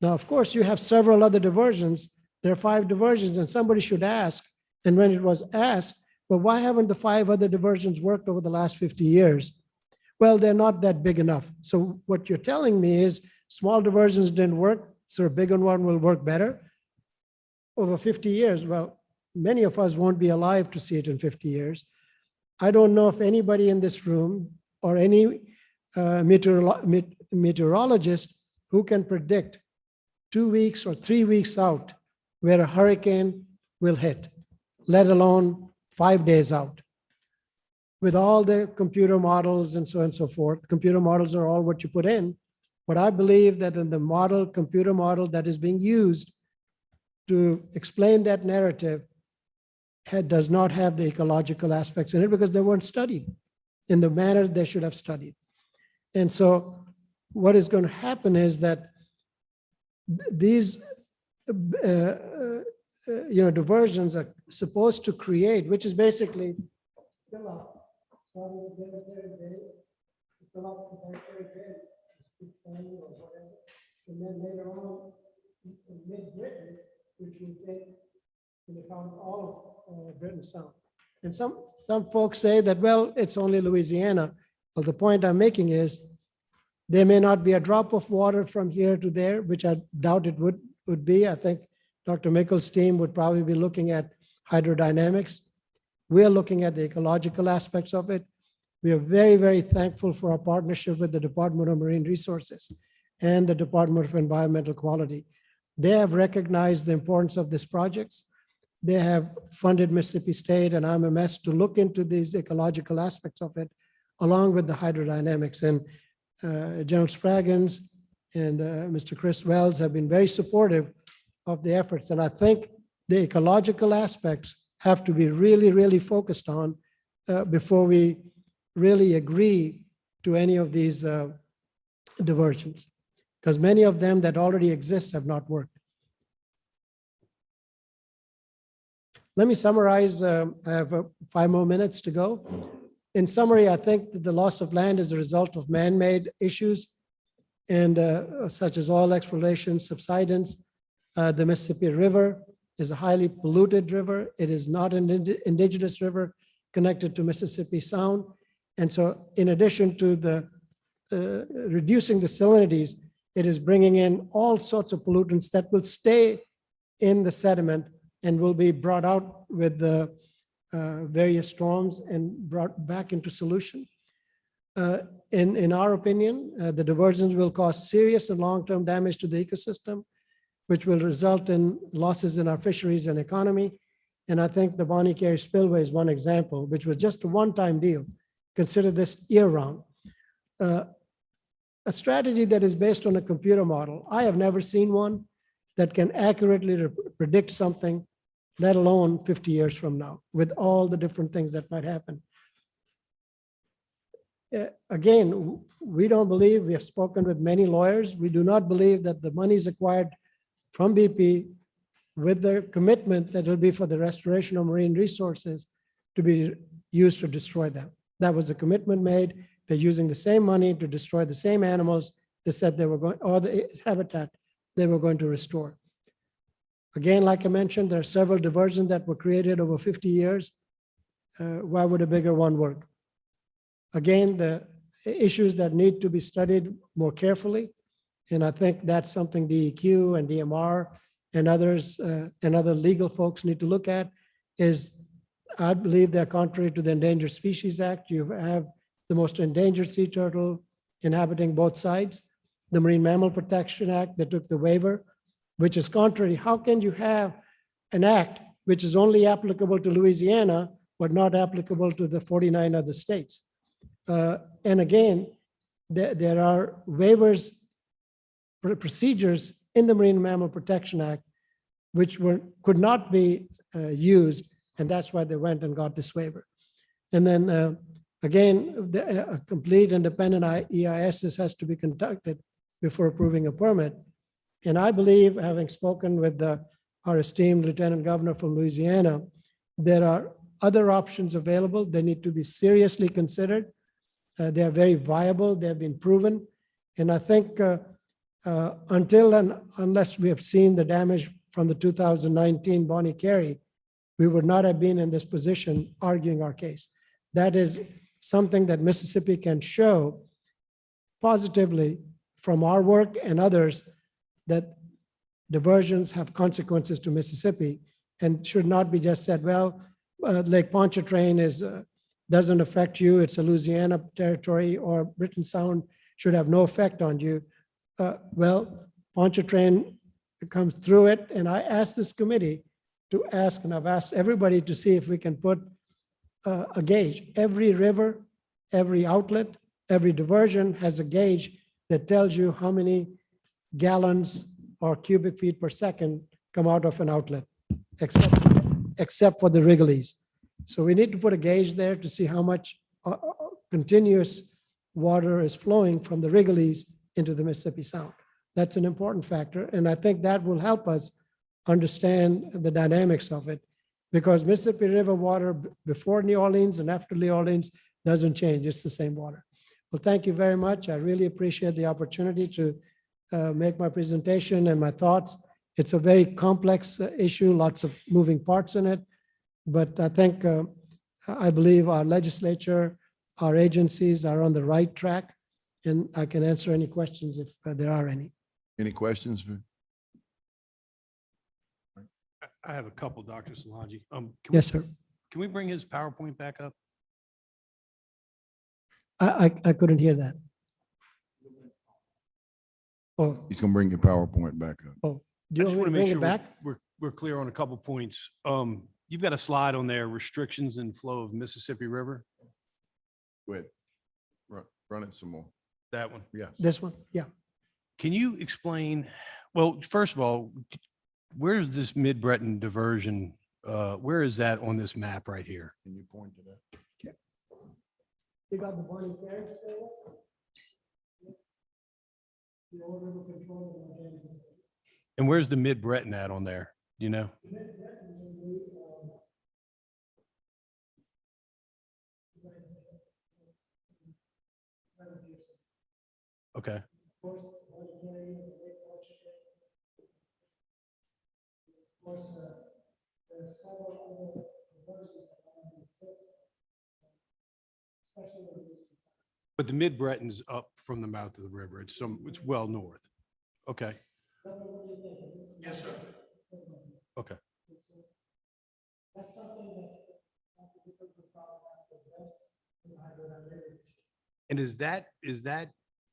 Now, of course, you have several other diversions. There are 5 diversions, and somebody should ask, and when it was asked, well, why haven't the 5 other diversions worked over the last 50 years? Well, they're not that big enough. So what you're telling me is small diversions didn't work, so a bigger one will work better over 50 years. Well, many of us won't be alive to see it in 50 years. I don't know if anybody in this room or any meteorologist who can predict 2 weeks or 3 weeks out where a hurricane will hit, let alone 5 days out. With all the computer models and so on and so forth, computer models are all what you put in. But I believe that in the computer model that is being used to explain that narrative does not have the ecological aspects in it because they weren't studied in the manner they should have studied. And so what is going to happen is that these diversions are supposed to create, which is basically fill up. Fill up or whatever. And then later on, Mid-Breton, which will take into account all of Breton Sound. And some folks say that, well, it's only Louisiana. Well, the point I'm making is there may not be a drop of water from here to there, which I doubt it would be. I think Dr. Mickle's team would probably be looking at hydrodynamics. We're looking at the ecological aspects of it. We are very, very thankful for our partnership with the Department of Marine Resources and the Department of Environmental Quality. They have recognized the importance of these projects. They have funded Mississippi State and IMMS to look into these ecological aspects of it, along with the hydrodynamics. And General Spraggins and Mr. Chris Wells have been very supportive of the efforts. And I think the ecological aspects have to be really, really focused on before we really agree to any of these diversions, because many of them that already exist have not worked. Let me summarize. I have 5 more minutes to go. In summary, I think that the loss of land is a result of man-made issues and such as oil exploration, subsidence. The Mississippi River is a highly polluted river. It is not an indigenous river connected to Mississippi Sound. And so in addition to the reducing the salinities, it is bringing in all sorts of pollutants that will stay in the sediment and will be brought out with the various storms and brought back into solution. In our opinion, the diversions will cause serious and long-term damage to the ecosystem, which will result in losses in our fisheries and economy. And I think the Bonnie Carey spillway is one example, which was just a one-time deal. Consider this year-round. A strategy that is based on a computer model. I have never seen one that can accurately predict something, let alone 50 years from now, with all the different things that might happen. Again, we don't believe, we have spoken with many lawyers, we do not believe that the monies acquired from BP with the commitment that will be for the restoration of marine resources to be used to destroy them. That was a commitment made. They're using the same money to destroy the same animals they said they were going, or the habitat they were going to restore. Again, like I mentioned, there are several diversions that were created over 50 years. Why would a bigger one work? Again, the issues that need to be studied more carefully. And I think that's something DEQ and DMR and others and other legal folks need to look at is, I believe they're contrary to the Endangered Species Act. You have the most endangered sea turtle inhabiting both sides. The Marine Mammal Protection Act, they took the waiver, which is contrary. How can you have an act which is only applicable to Louisiana, but not applicable to the 49 other states? And again, there are waivers, procedures in the Marine Mammal Protection Act which could not be used, and that's why they went and got this waiver. And then again, a complete independent EIS has to be conducted before approving a permit. And I believe, having spoken with our esteemed Lieutenant Governor from Louisiana, there are other options available. They need to be seriously considered. They are very viable. They have been proven. And I think until and unless we have seen the damage from the 2019 Bonnie Carey, we would not have been in this position arguing our case. That is something that Mississippi can show positively from our work and others, that diversions have consequences to Mississippi and should not be just said, well, Lake Pontchartrain doesn't affect you. It's a Louisiana territory, or Breton Sound should have no effect on you. Well, Pontchartrain comes through it. And I asked this committee to ask, and I've asked everybody to see if we can put a gauge. Every river, every outlet, every diversion has a gauge that tells you how many gallons or cubic feet per second come out of an outlet, except for the Wrigley's. So we need to put a gauge there to see how much continuous water is flowing from the Wrigley's into the Mississippi Sound. That's an important factor, and I think that will help us understand the dynamics of it, because Mississippi River water before New Orleans and after New Orleans doesn't change. It's the same water. Well, thank you very much. I really appreciate the opportunity to make my presentation and my thoughts. It's a very complex issue, lots of moving parts in it, but I think, I believe our legislature, our agencies are on the right track, and I can answer any questions if there are any. Any questions? I have a couple, Dr. Solangi. Yes, sir. Can we bring his PowerPoint back up? I couldn't hear that. Oh, He's gonna bring your PowerPoint back up. do I you just want want me to to make bring sure it back? we're clear on a couple points. You've got a slide on there, restrictions and flow of Mississippi River, Go ahead. Run it some more. that one. Yes. This one? Yeah. Can you explain, well, first of all, where's this Mid-Breton diversion? Where is that on this map right here? Can you point to that? You got the Bonnie Carriage there? The old river control of Kansas. And where's the Mid-Breton at on there? Do you know? Okay. But the Mid-Breton's up from the mouth of the river. It's well north. Okay. Yes, sir. Okay. That's something that. And is that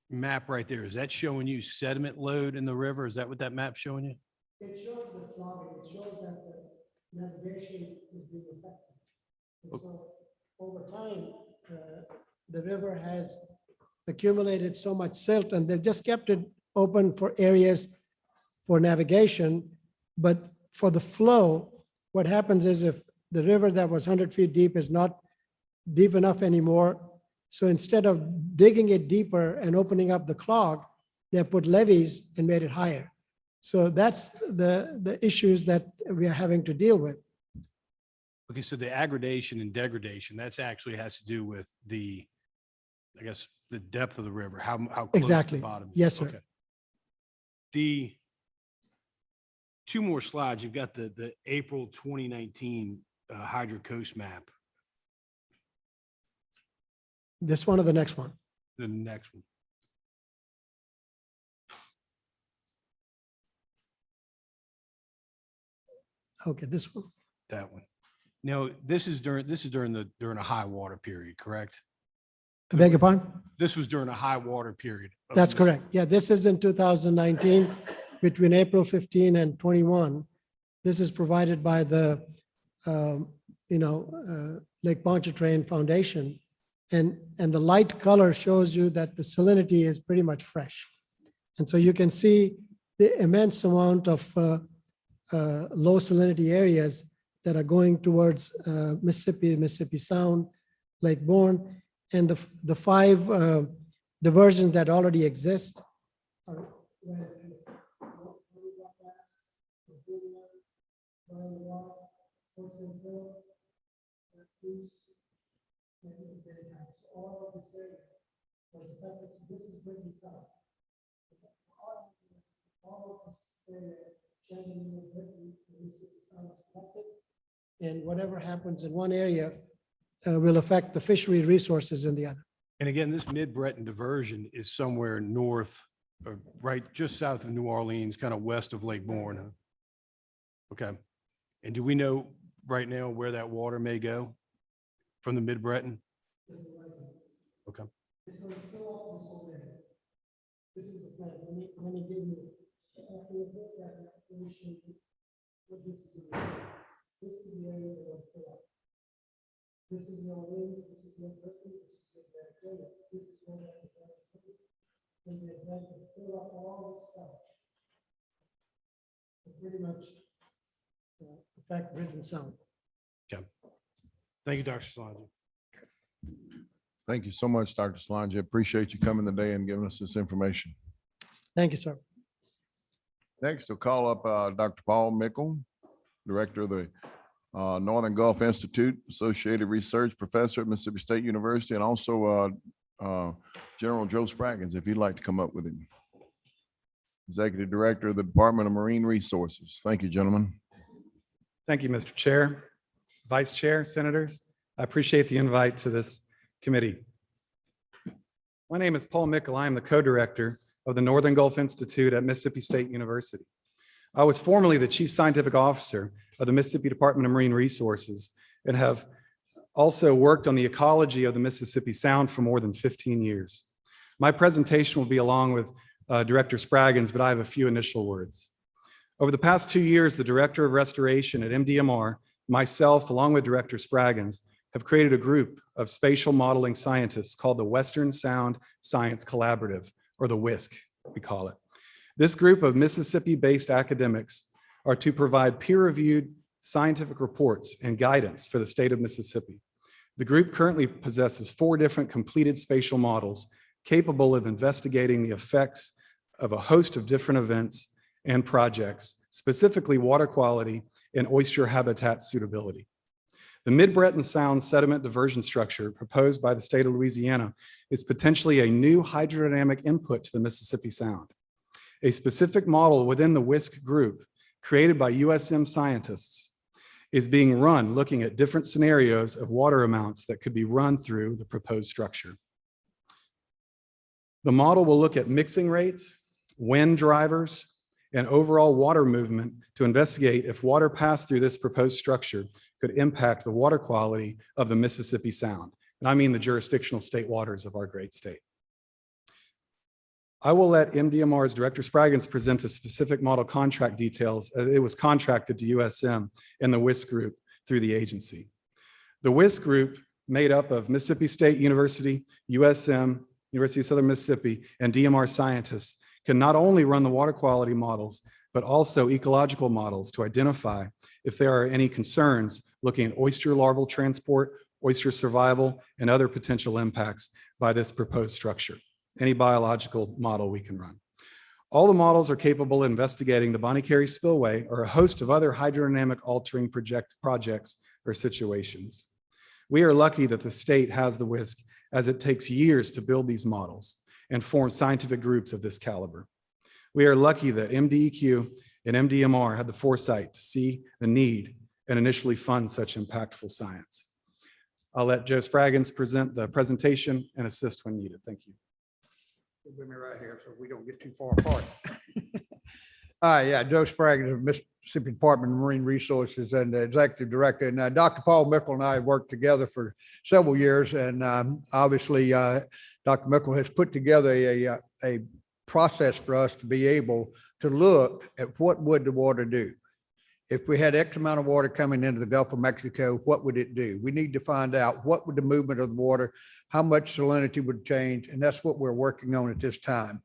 map right there, is that showing you sediment load in the river? Is that what that map's showing you? It shows the clogging, it shows that the navigation is being affected. And so over time, the river has accumulated so much silt, and they've just kept it open for areas for navigation. But for the flow, what happens is if the river that was 100 feet deep is not deep enough anymore, so instead of digging it deeper and opening up the clog, they put levees and made it higher. So that's the issues that we are having to deal with. Okay, so the aggradation and degradation, that's actually has to do with the, I guess, the depth of the river, how close Exactly. the bottom is. Yes, sir. Okay. The two more slides, you've got the April 2019 Hydro Coast map, This one or the next one? the next one. Okay, this one. That one. Now, this is during a high water period, correct? I beg your pardon? This was during a high water period. of That's Miss- correct. Yeah, this is in 2019, between April 15 and 21. This is provided by the, Lake Pontchartrain Foundation. And the light color shows you that the salinity is pretty much fresh. And so you can see the immense amount of low salinity areas that are going towards Mississippi, Mississippi Sound, Lake Bourne, and the 5 diversions that already exist. All of this area was affected. So this is Britain South. All of this area, Shannon, Britain, Mississippi Sound is affected. And whatever happens in one area will affect the fishery resources in the other. And again, this Mid-Breton diversion is somewhere north, or right, just south of New Orleans, kind of west of Lake Bourne. Huh? Okay. And do we know right now where that water may go from the Mid-Breton? Okay. It's going to fill up this whole area. This is the plan. Let me give you, after you look at that, let me show you what this is. This is the area that will fill up. This is your wind, this is your Britain, this is your area. This is where that is. And they're going to fill up all this stuff. To pretty much affect Britain Sound. Okay. Thank you, Dr. Solangi. Thank you so much, Dr. Solangi. Appreciate you coming today and giving us this information. Thank you, sir. Next, we'll call up Dr. Paul Mickle, Director of the Northern Gulf Institute, Associated Research Professor at Mississippi State University, and also General Joe Spraggins, if you'd like to come up with him. Executive Director of the Department of Marine Resources. Thank you, gentlemen. Thank you, Mr. Chair, Vice Chair, Senators. I appreciate the invite to this committee. My name is Paul Mickle. I am the co-director of the Northern Gulf Institute at Mississippi State University. I was formerly the Chief Scientific Officer of the Mississippi Department of Marine Resources and have also worked on the ecology of the Mississippi Sound for more than 15 years. My presentation will be along with Director Spraggins, but I have a few initial words. Over the past 2 years, the Director of Restoration at MDMR, myself, along with Director Spraggins, have created a group of spatial modeling scientists called the Western Sound Science Collaborative, or the WISC, we call it. This group of Mississippi-based academics are to provide peer-reviewed scientific reports and guidance for the state of Mississippi. The group currently possesses 4 different completed spatial models capable of investigating the effects of a host of different events and projects, specifically water quality and oyster habitat suitability. The Mid-Breton Sound sediment diversion structure proposed by the state of Louisiana is potentially a new hydrodynamic input to the Mississippi Sound. A specific model within the WISC group, created by USM scientists, is being run looking at different scenarios of water amounts that could be run through the proposed structure. The model will look at mixing rates, wind drivers, and overall water movement to investigate if water passed through this proposed structure could impact the water quality of the Mississippi Sound. And I mean the jurisdictional state waters of our great state. I will let MDMR's Director Spraggins present the specific model contract details as it was contracted to USM and the WISC group through the agency. The WISC group, made up of Mississippi State University, USM, University of Southern Mississippi, and DMR scientists, can not only run the water quality models, but also ecological models to identify if there are any concerns looking at oyster larval transport, oyster survival, and other potential impacts by this proposed structure. Any biological model we can run. All the models are capable of investigating the Bonnie Carey spillway or a host of other hydrodynamic altering projects or situations. We are lucky that the state has the WISC, as it takes years to build these models and form scientific groups of this caliber. We are lucky that MDEQ and MDMR had the foresight to see the need and initially fund such impactful science. I'll let Joe Spraggins present the presentation and assist when needed. Thank you. With me right here so we don't get too far apart. Yeah, Joe Spraggins of Mississippi Department of Marine Resources and the Executive Director. And Dr. Paul Mickle and I have worked together for several years. And obviously, Dr. Mickle has put together a process for us to be able to look at what would the water do. if we had X amount of water coming into the Gulf of Mexico, what would it do? We need to find out what would the movement of the water, how much salinity would change, and that's what we're working on at this time.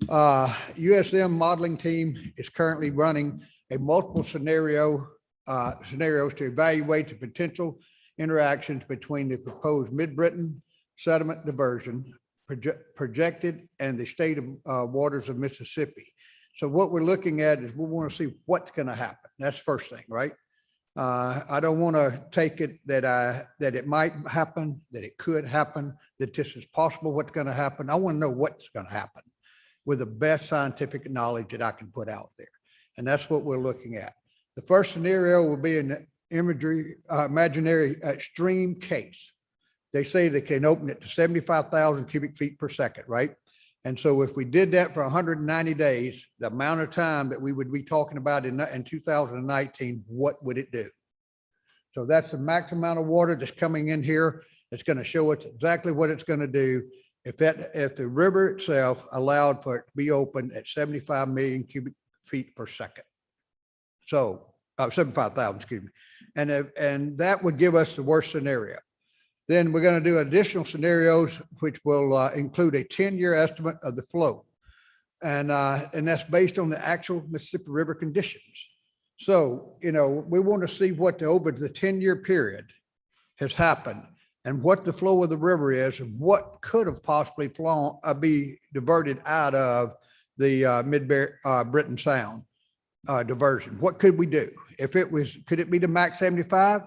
USM modeling team is currently running a multiple scenarios to evaluate the potential interactions between the proposed Mid-Breton sediment diversion projected and the state of waters of Mississippi. So what we're looking at is we want to see what's going to happen. That's first thing, right? I don't want to take it that it might happen, that it could happen, that this is possible what's going to happen. I want to know what's going to happen with the best scientific knowledge that I can put out there. And that's what we're looking at. The first scenario will be an imaginary extreme case. They say they can open it to 75,000 cubic feet per second, right? And so if we did that for 190 days, the amount of time that we would be talking about in 2019, what would it do? So that's the max amount of water that's coming in here. It's going to show us exactly what it's going to do. If the river itself allowed for it to be open at 75 million cubic feet per second. So 75,000, excuse me. And that would give us the worst scenario. Then we're going to do additional scenarios, which will include a 10-year estimate of the flow. And that's based on the actual Mississippi River conditions. So, we want to see what over the 10-year period has happened and what the flow of the river is and what could have possibly be diverted out of the Mid-Breton Sound diversion. What could we do? Could it be the max 75?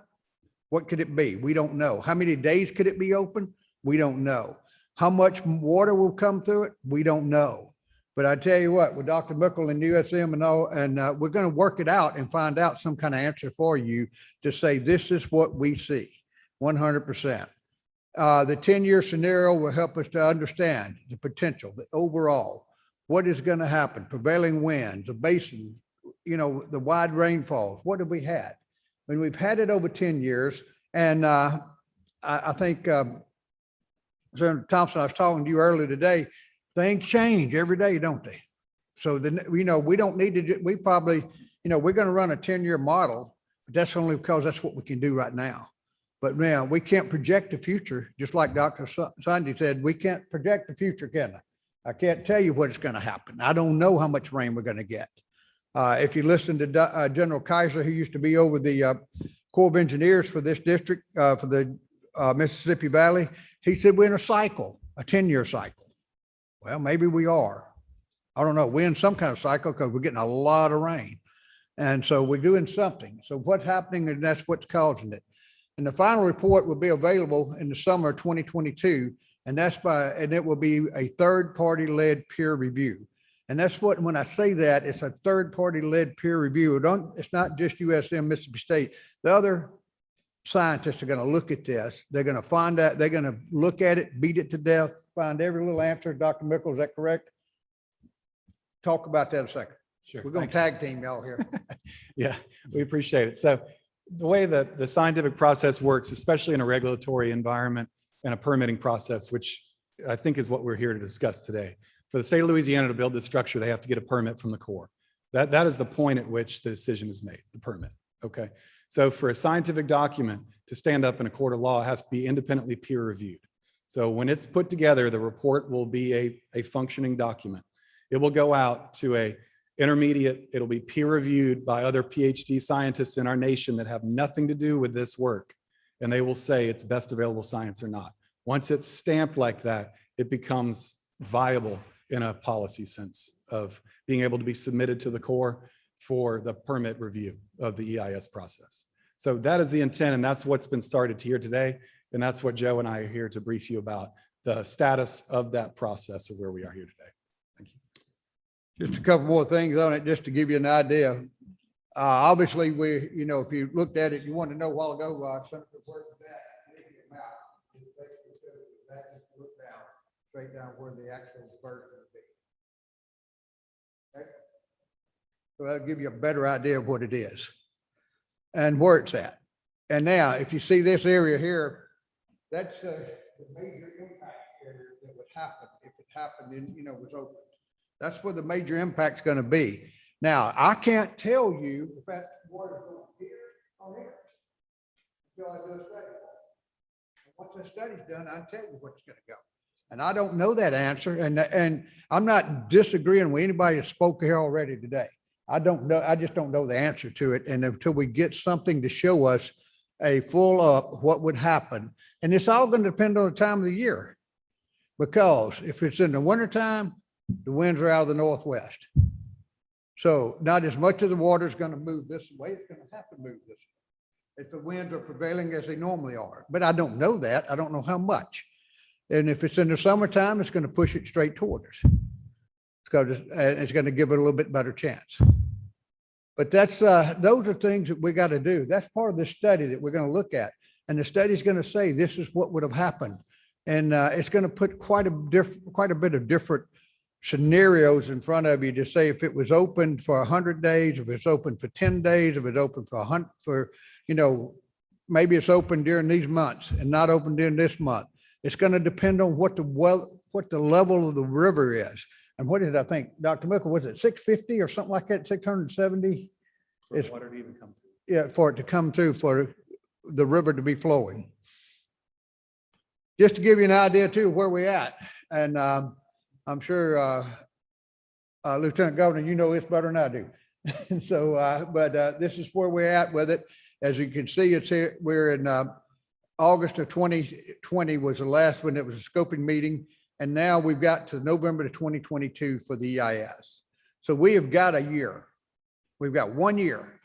What could it be? We don't know. How many days could it be open? We don't know. How much water will come through it? We don't know. But I tell you what, with Dr. Mickle and USM and all, and we're going to work it out and find out some kind of answer for you to say, this is what we see, 100%. The 10-year scenario will help us to understand the potential, the overall, what is going to happen, prevailing winds, the basin, the wide rainfalls. What have we had? When we've had it over 10 years, and I think, Senator Thompson, I was talking to you earlier today, things change every day, don't they? So then, we don't need to, we probably, we're going to run a 10-year model, but that's only because that's what we can do right now. But now we can't project the future, just like Dr. Solangi said, we can't project the future, can I? I can't tell you what's going to happen. I don't know how much rain we're going to get. If you listen to General Kaiser, who used to be over the Corps of Engineers for this district, for the Mississippi Valley, he said we're in a cycle, a 10-year cycle. Well, maybe we are. I don't know. We're in some kind of cycle because we're getting a lot of rain. And so we're doing something. So what's happening, and that's what's causing it. And the final report will be available in the summer of 2022, and it will be a third-party led peer review. And that's what, when I say that, it's a third-party led peer review. It's not just USM, Mississippi State. The other scientists are going to look at this. They're going to find out, they're going to look at it, beat it to death, find every little answer. Dr. Mickle, is that correct? Talk about that a second. Sure. We're going to tag team y'all here. Yeah, we appreciate it. So the way that the scientific process works, especially in a regulatory environment and a permitting process, which I think is what we're here to discuss today. For the state of Louisiana to build this structure, they have to get a permit from the Corps. That is the point at which the decision is made, the permit. Okay. So for a scientific document to stand up in a court of law, it has to be independently peer reviewed. So when it's put together, the report will be a functioning document. It will go out to a intermediate, it'll be peer reviewed by other PhD scientists in our nation that have nothing to do with this work. And they will say it's best available science or not. Once it's stamped like that, it becomes viable in a policy sense of being able to be submitted to the Corps for the permit review of the EIS process. So that is the intent, and that's what's been started here today. And that's what Joe and I are here to brief you about, the status of that process of where we are here today. Thank you. Just a couple more things on it, just to give you an idea. Obviously, if you looked at it, you wanted to know a while ago, Senator, where's that? Map. Just basically shows that, just look down, straight down where the actual version would be. Okay? So that'll give you a better idea of what it is and where it's at. And now, if you see this area here, that's the major impact area that would happen if it happened and, was open. That's where the major impact's going to be. Now, I can't tell you if that water's going here or here. Until I do a study. Once the study's done, I'll tell you where it's gonna go. And I don't know that answer, and I'm not disagreeing with anybody that spoke here already today. I don't know, I just don't know the answer to it, and until we get something to show us a full up what would happen, and it's all gonna depend on the time of the year. Because if it's in the wintertime, the winds are out of the northwest. So not as much of the water is going to move this way, it's going to have to move this way if the winds are prevailing as they normally are. But I don't know that. I don't know how much. And if it's in the summertime, it's going to push it straight toward us. It's going to give it a little bit better chance. But that's those are things that we got to do. That's part of this study that we're going to look at. And the study is going to say this is what would have happened. And it's going to put quite a bit of different scenarios in front of you to say if it was open for 100 days, if it's open for 10 days, if it's open for 100, maybe it's open during these months and not open during this month. It's going to depend on what the level of the river is. And what is it, I think, Dr. Mickle, was it 650 or something like that, 670? For water to even come through. Yeah, for it to come through, for the river to be flowing. Just to give you an idea too, where we're at. And I'm sure Lieutenant Governor, you know this better than I do. And so, but this is where we're at with it. As you can see, it's here. We're in August of 2020 was the last one. It was a scoping meeting. And now we've got to November of 2022 for the EIS. So we have got a year. We've got 1 year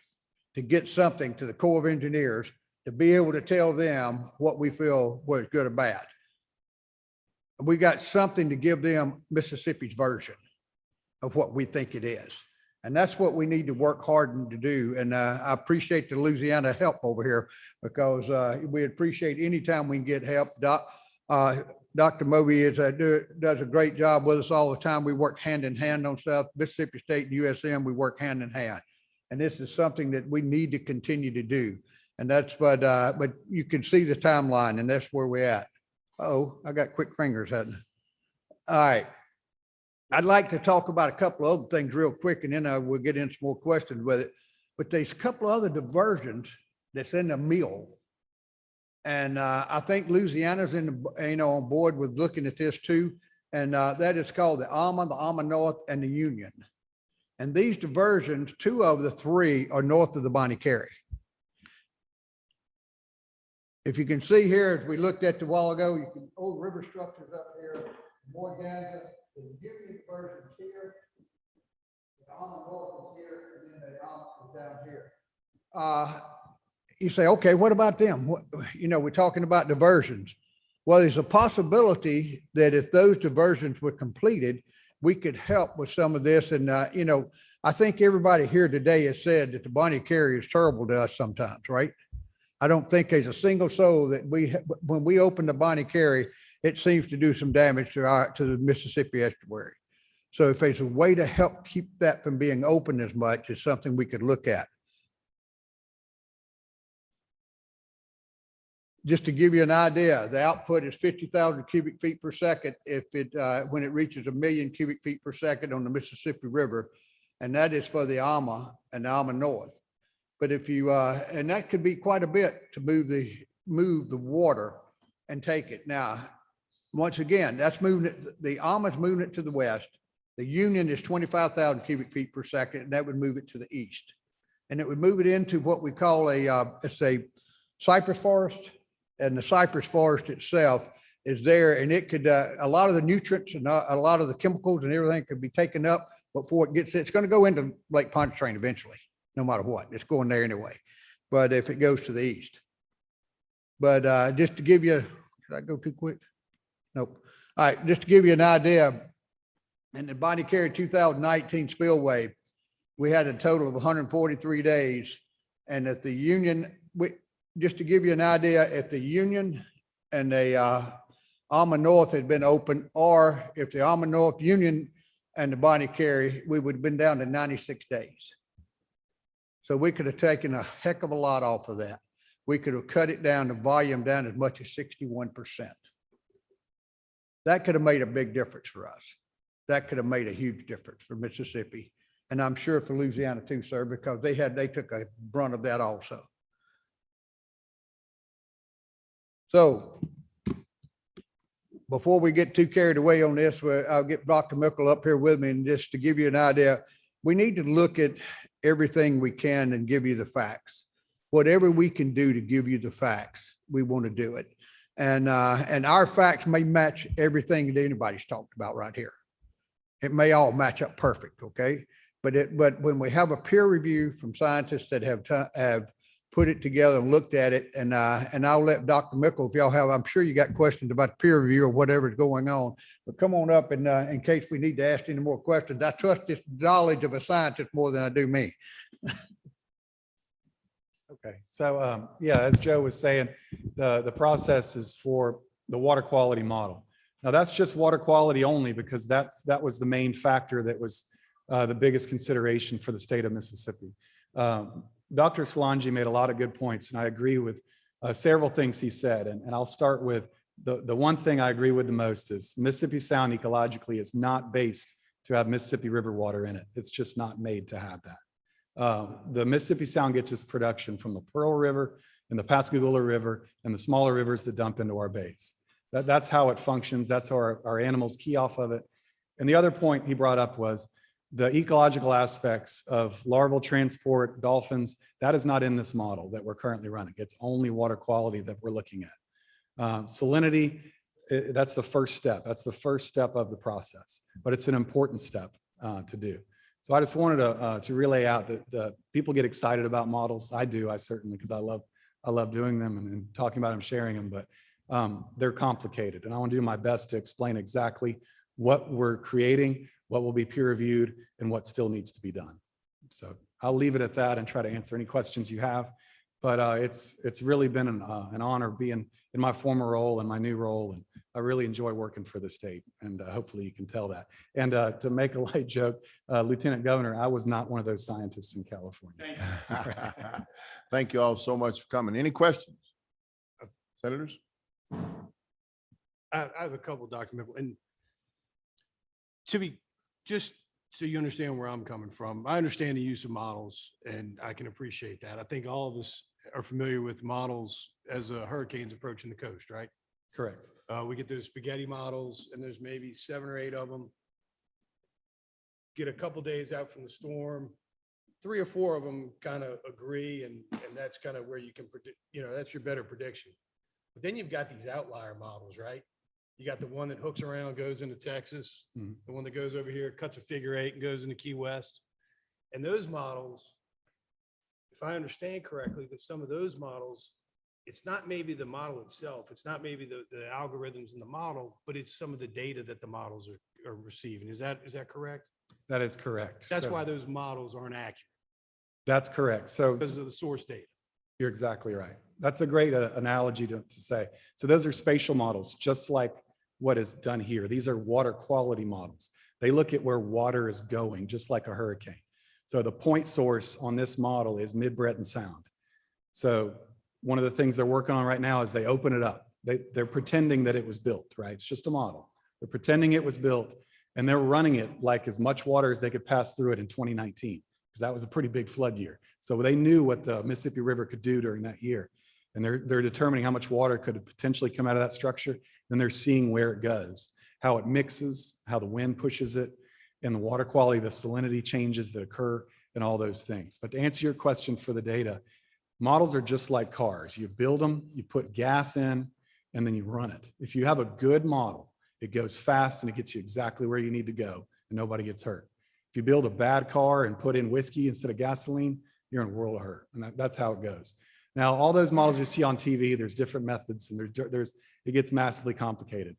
to get something to the Corps of Engineers to be able to tell them what we feel was good or bad. We got something to give them Mississippi's version of what we think it is. And that's what we need to work hard and to do. And I appreciate the Louisiana help over here because we appreciate any time we can get help. Dr. Moby does a great job with us all the time. We work hand in hand on stuff. Mississippi State and USM, we work hand in hand. And this is something that we need to continue to do. And that's but you can see the timeline and that's where we're at. Oh, I got quick fingers, hadn't I? All right. I'd like to talk about a couple of other things real quick and then we'll get into some more questions with it. But there's a couple of other diversions that's in the mill. And I think Louisiana's on board with looking at this too. And that is called the Alma North and the Union. And these diversions, 2 of the 3 are north of the Bonnie Carey. If you can see here, as we looked at a while ago, you can old river structures up here, more down the Union diversion here, the Alma North is here, and then the Alma is down here. You say, okay, what about them? We're talking about diversions. Well, there's a possibility that if those diversions were completed, we could help with some of this. And, I think everybody here today has said that the Bonnie Carey is terrible to us sometimes, right? I don't think there's a single soul that when we open the Bonnie Carey, it seems to do some damage to the Mississippi estuary. So if there's a way to help keep that from being open as much, it's something we could look at. Just to give you an idea, the output is 50,000 cubic feet per second when it reaches 1 million cubic feet per second on the Mississippi River. And that is for the Alma and the Alma North. But if you, and that could be quite a bit to move the water and take it. Now, once again, that's moving it, the Alma's moving it to the west. The Union is 25,000 cubic feet per second, and that would move it to the east. And it would move it into what we call it's a cypress forest. And the cypress forest itself is there, and it could, a lot of the nutrients and a lot of the chemicals and everything could be taken up before it's going to go into Lake Pontchartrain eventually, no matter what. It's going there anyway. But if it goes to the east. But just to give you, did I go too quick? Nope. All right, just to give you an idea, in the Bonnie Carey 2019 spillway, we had a total of 143 days. And at the Union, just to give you an idea, if the Union and the Alma North had been open, or if the Alma North, Union, and the Bonnie Carey, we would have been down to 96 days. So we could have taken a heck of a lot off of that. We could have cut it down, the volume down as much as 61%. That could have made a big difference for us. That could have made a huge difference for Mississippi. And I'm sure for Louisiana too, sir, because they took a brunt of that also. So before we get too carried away on this, I'll get Dr. Mickle up here with me, and just to give you an idea, we need to look at everything we can and give you the facts. Whatever we can do to give you the facts, we want to do it. And our facts may match everything that anybody's talked about right here. It may all match up perfect, okay? But when we have a peer review from scientists that have put it together and looked at it, and I'll let Dr. Mickle, if y'all have, I'm sure you got questions about peer review or whatever's going on, but come on up, and in case we need to ask any more questions. I trust this knowledge of a scientist more than I do me. Okay, so yeah, as Joe was saying, the process is for the water quality model. Now that's just water quality only, because that was the main factor that was the biggest consideration for the state of Mississippi. Dr. Solangi made a lot of good points, and I agree with several things he said. And I'll start with the one thing I agree with the most is Mississippi Sound ecologically is not based to have Mississippi River water in it. It's just not made to have that. The Mississippi Sound gets its production from the Pearl River and the Pascagoula River and the smaller rivers that dump into our bays. That's how it functions. That's how our animals key off of it. And the other point he brought up was the ecological aspects of larval transport, dolphins, that is not in this model that we're currently running. It's only water quality that we're looking at. Salinity, that's the first step. That's the first step of the process, but it's an important step to do. So I just wanted to relay out that the people get excited about models. I do, I certainly, because I love doing them and talking about them, sharing them, but they're complicated. And I want to do my best to explain exactly what we're creating, what will be peer reviewed, and what still needs to be done. So I'll leave it at that and try to answer any questions you have. But it's really been an honor being in my former role and my new role. And I really enjoy working for the state. And hopefully you can tell that. And to make a light joke, Lieutenant Governor, I was not one of those scientists in California. Thank you all so much for coming. Any questions? Senators? I have a couple, Dr. Mickle, and just so you understand where I'm coming from, I understand the use of models, and I can appreciate that. I think all of us are familiar with models as hurricanes approaching the coast, right? Correct. We get those spaghetti models, and there's maybe 7 or 8 of them. Get a couple days out from the storm, 3 or 4 of them kind of agree, and that's kind of where you can predict, that's your better prediction. But then you've got these outlier models, right? You got the one that hooks around, goes into Texas, the one that goes over here, cuts a figure 8 and goes into Key West. And those models, if I understand correctly, that some of those models, it's not maybe the model itself, it's not maybe the algorithms in the model, but it's some of the data that the models are receiving. Is that correct? That is correct. That's why those models aren't accurate. That's correct. So Because of the source data. you're exactly right. That's a great analogy to say. So those are spatial models, just like what is done here. These are water quality models. They look at where water is going, just like a hurricane. So the point source on this model is Mid-Breton Sound. So one of the things they're working on right now is they open it up. They're pretending that it was built, right? It's just a model. They're pretending it was built, and they're running it like as much water as they could pass through it in 2019, because that was a pretty big flood year. So they knew what the Mississippi River could do during that year. And they're determining how much water could potentially come out of that structure. Then they're seeing where it goes, how it mixes, how the wind pushes it, and the water quality, the salinity changes that occur, and all those things. But to answer your question for the data, models are just like cars. You build them, you put gas in, and then you run it. If you have a good model, it goes fast and it gets you exactly where you need to go, and nobody gets hurt. If you build a bad car and put in whiskey instead of gasoline, you're in a world of hurt. And that's how it goes. Now, all those models you see on TV, there's different methods, and it gets massively complicated.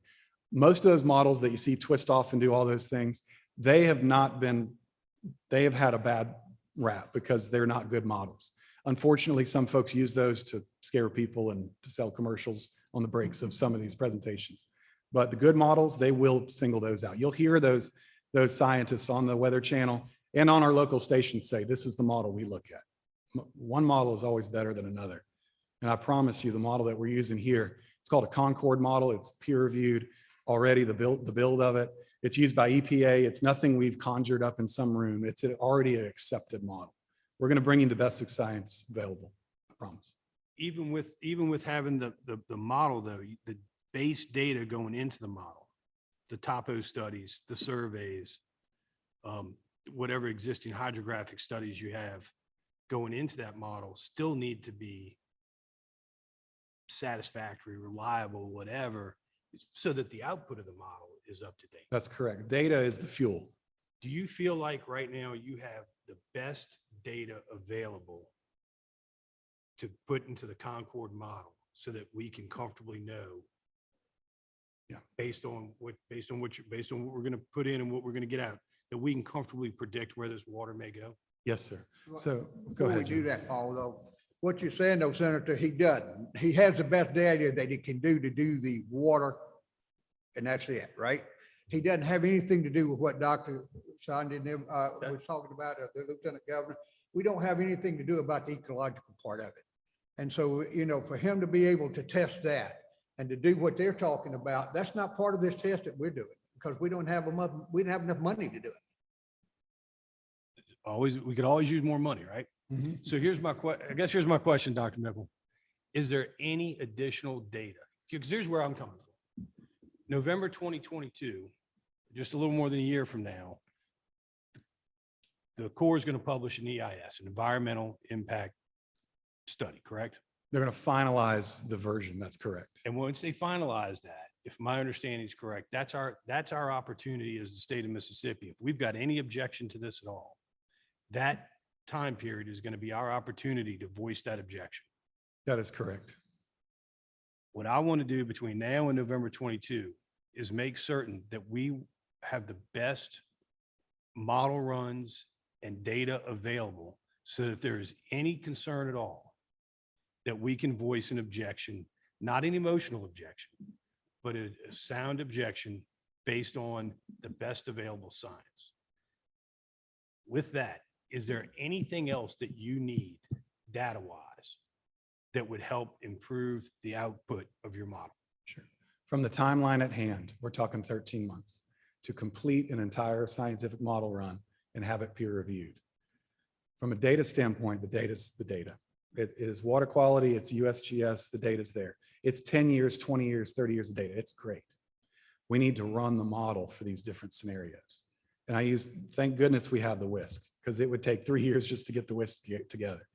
Most of those models that you see twist off and do all those things, they have had a bad rap because they're not good models. Unfortunately, some folks use those to scare people and to sell commercials on the breaks of some of these presentations. But the good models, they will single those out. You'll hear those scientists on the Weather Channel and on our local stations say, this is the model we look at. One model is always better than another. And I promise you, the model that we're using here, it's called a Concord model. It's peer reviewed already, the build of it. It's used by EPA. It's nothing we've conjured up in some room. It's already an accepted model. We're going to bring you the best science available, I promise. Even with having the model though, the base data going into the model, the topo studies, the surveys, whatever existing hydrographic studies you have going into that model still need to be satisfactory, reliable, whatever, so that the output of the model is up to date. That's correct. Data is the fuel. Do you feel like right now you have the best data available to put into the Concord model so that we can comfortably know? Yeah. Based on what we're going to put in and what we're going to get out, that we can comfortably predict where this water may go? Yes, sir. So go Before we ahead. do Jim. that, Paul, though, what you're saying though, Senator, he doesn't. He has the best data that he can do to do the water, and that's it, right? He doesn't have anything to do with what Dr. Solangi was talking about, the Lieutenant Governor. We don't have anything to do about the ecological part of it. And so, you know, for him to be able to test that and to do what they're talking about, that's not part of this test that we're doing, because we don't have enough money to do it. We could always use more money, right? So here's my here's my question, Dr. Mickle. Is there any additional data? Because here's where I'm coming from. November 2022, just a little more than a year from now, the Corps is going to publish an EIS, an environmental impact study, correct? They're going to finalize the version. That's correct. And once they finalize that, if my understanding is correct, that's our opportunity as the state of Mississippi. If we've got any objection to this at all, that time period is going to be our opportunity to voice that objection. That is correct. What I want to do between now and November 22 is make certain that we have the best model runs and data available, so that if there is any concern at all, that we can voice an objection, not an emotional objection, but a sound objection based on the best available science. With that, is there anything else that you need data-wise that would help improve the output of your model? Sure. From the timeline at hand, we're talking 13 months to complete an entire scientific model run and have it peer reviewed. From a data standpoint, the data's the data. It is water quality, it's USGS, the data's there. It's 10 years, 20 years, 30 years of data. It's great. We need to run the model for these different scenarios. And thank goodness we have the WISC, because it would take 3 years just to get the WISC together.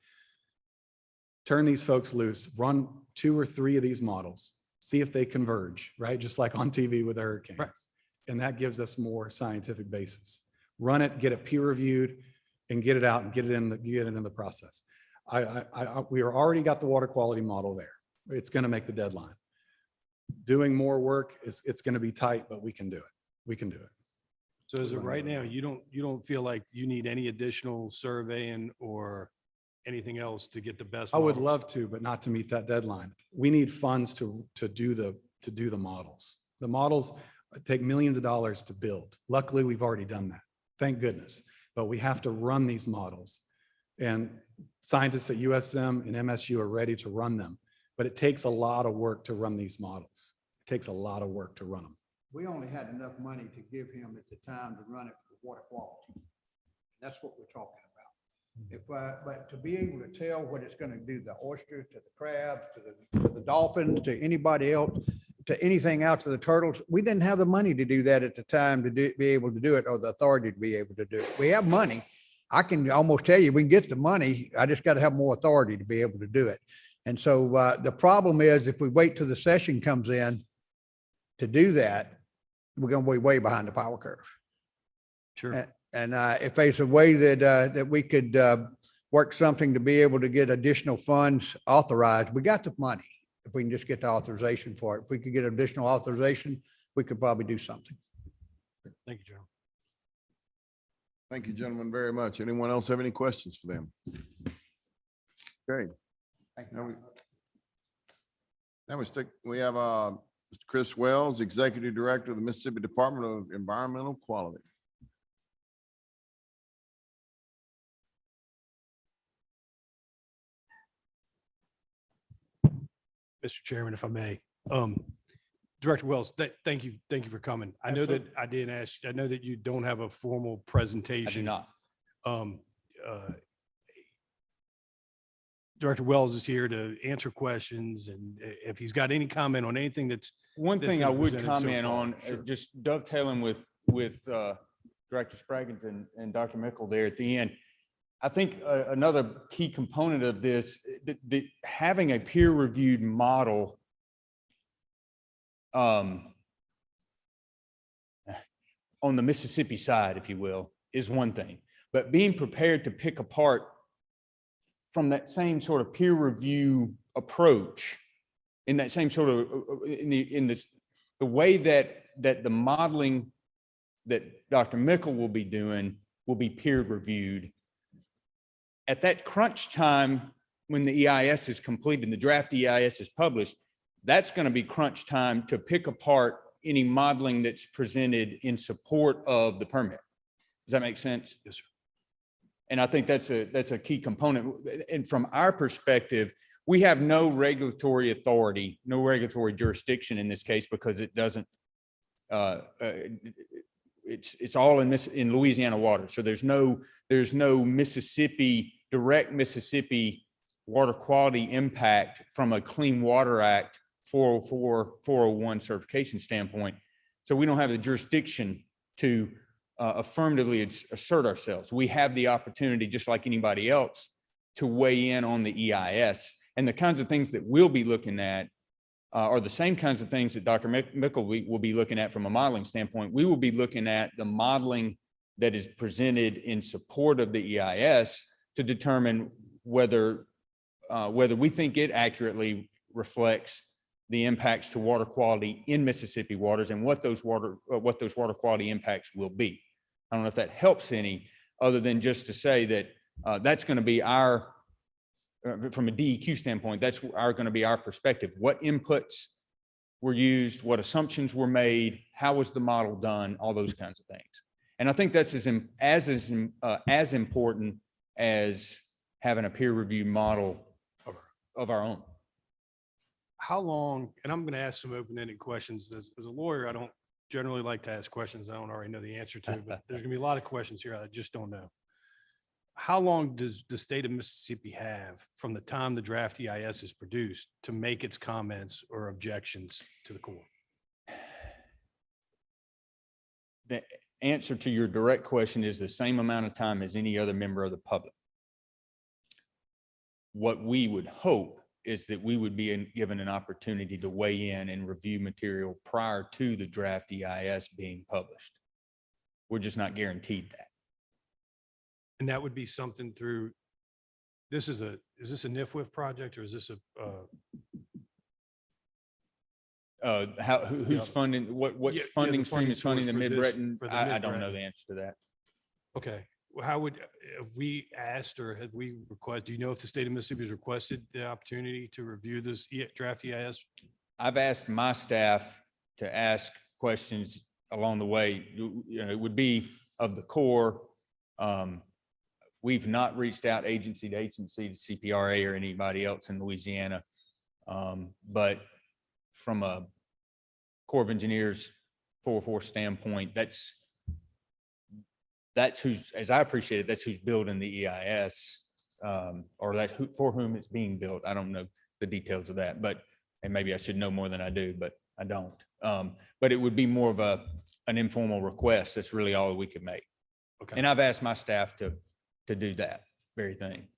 Turn these folks loose, run 2 or 3 of these models, see if they converge, right? Just like on TV with the hurricanes. Right. And that gives us more scientific basis. Run it, get it peer reviewed, and get it out and get it in the process. We already got the water quality model there. It's going to make the deadline. Doing more work it's going to be tight, but we can do it. We can do it. So as of right now, you don't feel like you need any additional surveying or anything else to get the best? I would model? love to, but not to meet that deadline. We need funds to do the models. The models take millions of dollars to build. Luckily, we've already done that. Thank goodness. But we have to run these models. And scientists at USM and MSU are ready to run them. But it takes a lot of work to run these models. It takes a lot of work to run them. We only had enough money to give him at the time to run it for the water quality. That's what we're talking about. But to be able to tell what it's going to do to the oysters, to the crabs, to the dolphins, to anybody else, to anything out to the turtles, we didn't have the money to do that at the time to be able to do it, or the authority to be able to do it. We have money. I can almost tell you we can get the money. I just got to have more authority to be able to do it. And so the problem is, if we wait till the session comes in to do that, we're going to be way behind the power curve. Sure. And if there's a way that we could work something to be able to get additional funds authorized, we got the money. If we can just get the authorization for it, if we could get additional authorization, we could probably do something. Thank you, Joe. Thank you, gentlemen, very much. Anyone else have any questions for them? Okay. Now we have Mr. Chris Wells, Executive Director of the Mississippi Department of Environmental Quality. Mr. Chairman, if I may, Director Wells, thank you for coming. I know that I didn't ask, I know that you don't have a formal presentation. I do not. Um, uh, Director Wells is here to answer questions, and if he's got any comment on anything that's. One that's thing I been would presented so comment far, on, sure. just dovetailing with Director Spraggins and Dr. Mickle there at the end. I think another key component of this, having a peer-reviewed model on the Mississippi side, if you will, is one thing. But being prepared to pick apart from that same sort of peer review approach, in that same sort of the way that the modeling that Dr. Mickle will be doing will be peer reviewed. At that crunch time, when the EIS is completed and the draft EIS is published, that's going to be crunch time to pick apart any modeling that's presented in support of the permit. Does that make sense? Yes, sir. And I think that's a key component. And from our perspective, we have no regulatory authority, no regulatory jurisdiction in this case, because it doesn't, it's all in Louisiana water. So there's no Mississippi, direct Mississippi water quality impact from a Clean Water Act 404, 401 certification standpoint. So we don't have the jurisdiction to affirmatively assert ourselves. We have the opportunity, just like anybody else, to weigh in on the EIS. And the kinds of things that we'll be looking at are the same kinds of things that Dr. Mickle will be looking at from a modeling standpoint. We will be looking at the modeling that is presented in support of the EIS to determine whether we think it accurately reflects the impacts to water quality in Mississippi waters and what those water quality impacts will be. I don't know if that helps any, other than just to say that that's going to be our, from a DEQ standpoint, that's going to be our perspective. What inputs were used, what assumptions were made, how was the model done, all those kinds of things. And I think that's as important as having a peer review model of our own. How long, and I'm going to ask some open-ended questions. As a lawyer, I don't generally like to ask questions I don't already know the answer to, but there's going to be a lot of questions here I just don't know. How long does the state of Mississippi have from the time the draft EIS is produced to make its comments or objections to the Corps? The answer to your direct question is the same amount of time as any other member of the public. What we would hope is that we would be given an opportunity to weigh in and review material prior to the draft EIS being published. We're just not guaranteed that. And that would be something through, is this a NIFWIF project, or is this Who's funding, what Yeah, funding the stream is funding the source for this- Mid-Breton? for the I don't know Mid-Breton. the answer to that. okay. Well, how would, have we asked, or have we requested, do you know if the state of Mississippi has requested the opportunity to review this draft EIS? I've asked my staff to ask questions along the way. It would be of the Corps. We've not reached out agency to agency to CPRA or anybody else in Louisiana. But from a Corps of Engineers 404 standpoint, that's who's, as I appreciate it, that's who's building the EIS, or that's for whom it's being built. I don't know the details of that, and maybe I should know more than I do, but I don't. But it would be more of an informal request. That's really all we could make. Okay. And I've asked my staff to do that very thing.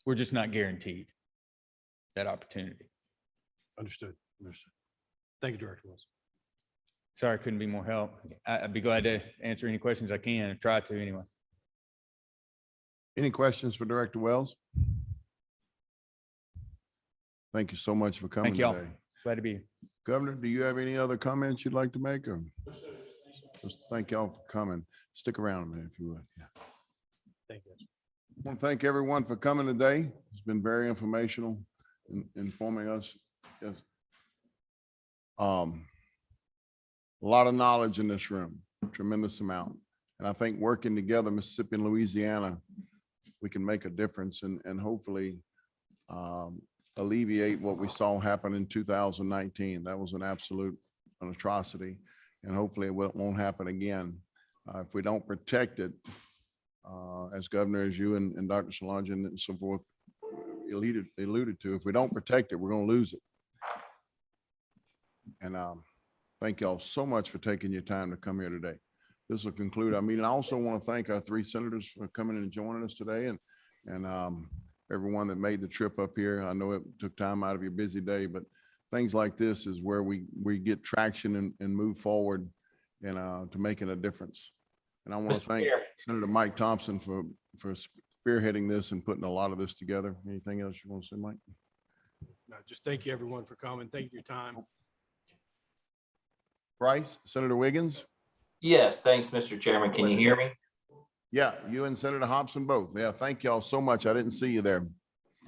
We're just not guaranteed that opportunity. Understood. Thank you, Director Wilson. Sorry, I couldn't be more help. I'd be glad to answer any questions I can and try to anyway. Any questions for Director Wells? Thank you so much for coming Thank y'all. today. Glad to be here. Governor, do you have any other comments you'd like to make? Or just thank y'all for coming. Stick around a minute if you would. Yeah. Thank you. I want to thank everyone for coming today. It's been very informational in informing us. Yes. A lot of knowledge in this room, tremendous amount. And I think working together, Mississippi and Louisiana, we can make a difference and hopefully alleviate what we saw happen in 2019. That was an atrocity, and hopefully it won't happen again. If we don't protect it, as Governor, as you and Dr. Solangi and so forth alluded to, if we don't protect it, we're going to lose it. And thank y'all so much for taking your time to come here today. This will conclude our meeting. I also want to thank our three senators for coming and joining us today, and everyone that made the trip up here. I know it took time out of your busy day, but things like this is where we get traction and move forward and to making a difference. And I want to thank Senator Mike Thompson for spearheading this and putting a lot of this together. Anything else you want to say, Mike? No, just thank you everyone for coming. Thank you for your time. Bryce, Senator Wiggins? Yes, thanks, Mr. Chairman. Can you hear me? Yeah, you and Senator Hobson both. Yeah, thank y'all so much. I didn't see you there.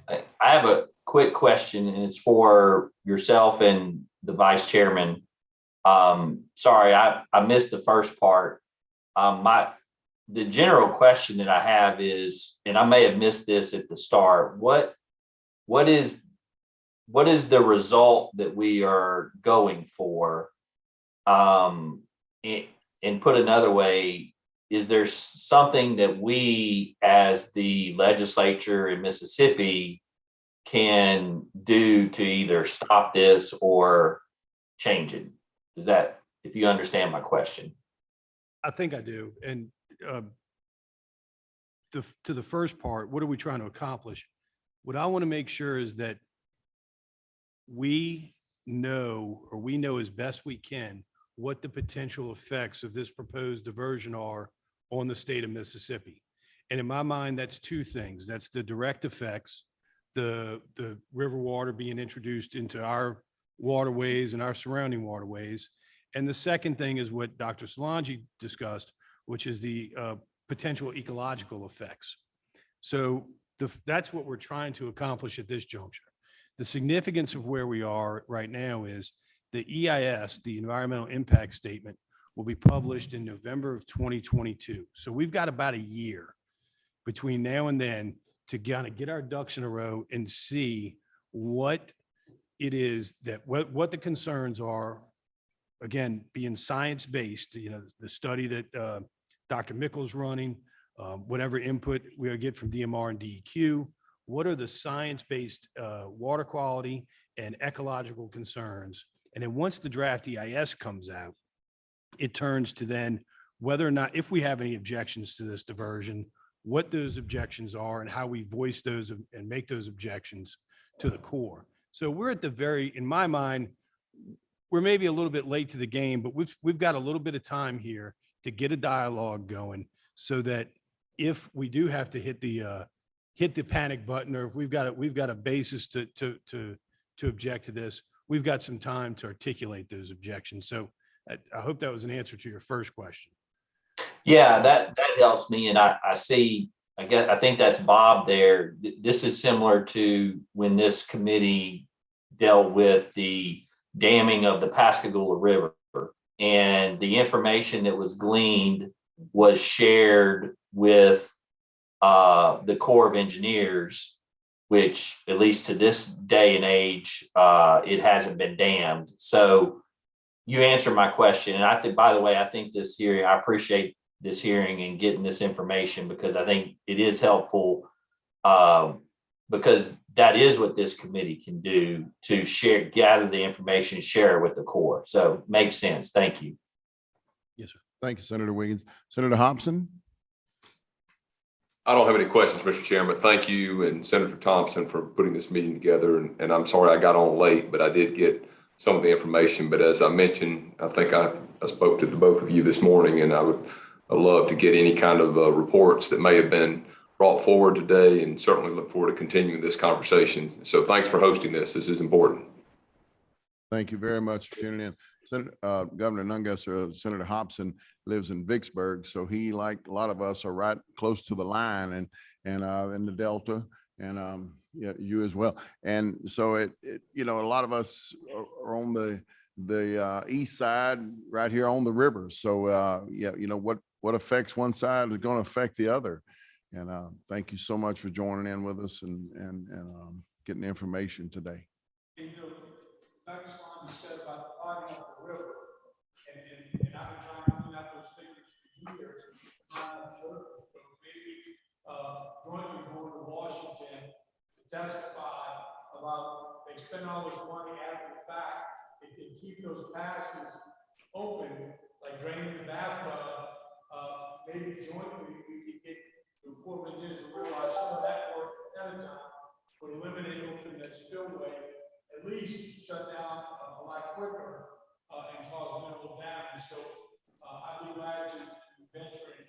I have a quick question, and it's for yourself and the vice chairman. Sorry, I missed the first part. The general question that I have is, and I may have missed this at the start, what is the result that we are going for? And put another way, is there something that we as the legislature in Mississippi can do to either stop this or change it? Is that, if you understand my question? I think I do. And to the first part, what are we trying to accomplish? What I want to make sure is that we know as best we can what the potential effects of this proposed diversion are on the state of Mississippi. And in my mind, that's two things. That's the direct effects, the river water being introduced into our waterways and our surrounding waterways. And the second thing is what Dr. Solangi discussed, which is the potential ecological effects. So that's what we're trying to accomplish at this juncture. The significance of where we are right now is the EIS, the Environmental Impact Statement, will be published in November of 2022. So we've got about a year between now and then to kind of get our ducks in a row and see what it is that, what the concerns are. Again, being science-based, the study that Dr. Mickle's running, whatever input we get from DMR and DEQ, what are the science-based water quality and ecological concerns? And then once the draft EIS comes out, it turns to then whether or not, if we have any objections to this diversion, what those objections are and how we voice those and make those objections to the Corps. So we're at the in my mind, we're maybe a little bit late to the game, but we've got a little bit of time here to get a dialogue going so that if we do have to hit the panic button, or if we've got a basis to object to this, we've got some time to articulate those objections. So I hope that was an answer to your first question. Yeah, that helps me. And I see, I think that's Bob there. This is similar to when this committee dealt with the damming of the Pascagoula River, and the information that was gleaned was shared with the Corps of Engineers, which at least to this day and age, it hasn't been dammed. So you answered my question. And I think, by the way, I think this hearing, I appreciate this hearing and getting this information, because I think it is helpful, because that is what this committee can do, to gather the information, share it with the Corps. So makes sense. Thank you. Yes, sir. Thank you, Senator Wiggins. Senator Hobson? I don't have any questions, Mr. Chairman. Thank you and Senator Thompson for putting this meeting together. And I'm sorry I got on late, but I did get some of the information. But as I mentioned, I think I spoke to the both of you this morning, and I would love to get any kind of reports that may have been brought forward today, and certainly look forward to continuing this conversation. So thanks for hosting this. This is important. Thank you very much for tuning in. Governor Nungesser, Senator Hobson lives in Vicksburg, so he, like a lot of us, are right close to the line and in the Delta, and yeah, you as well. And so a lot of us are on the east side, right here on the river. So what affects one side is going to affect the other. And thank you so much for joining in with us and getting information today. And, you know, Dr. Solangi said about clogging up the river, and I've been trying to clean out those figures for years. So maybe, jointly going to Washington to testify about, they spend all this money after the fact, they can keep those passes open, like draining the bathtub. Maybe jointly, we could get the Corps of Engineers to realize some of that work ahead of time would eliminate opening that spillway, at least shut down a lot quicker and cause minimal damage. So I'd be glad to venture and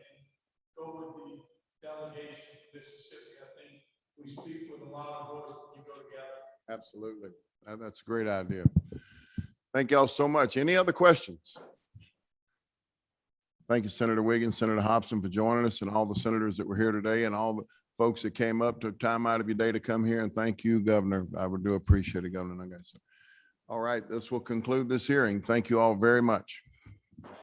go with the delegation from Mississippi. I think we speak with a lot of voice when we go together. Absolutely. That's a great idea. Thank y'all so much. Any other questions? Thank you, Senator Wiggins, Senator Hobson, for joining us, and all the senators that were here today, and all the folks that came up, took time out of your day to come here. And thank you, Governor. I would do appreciate it, Governor Nungesser. All right, this will conclude this hearing. Thank you all very much.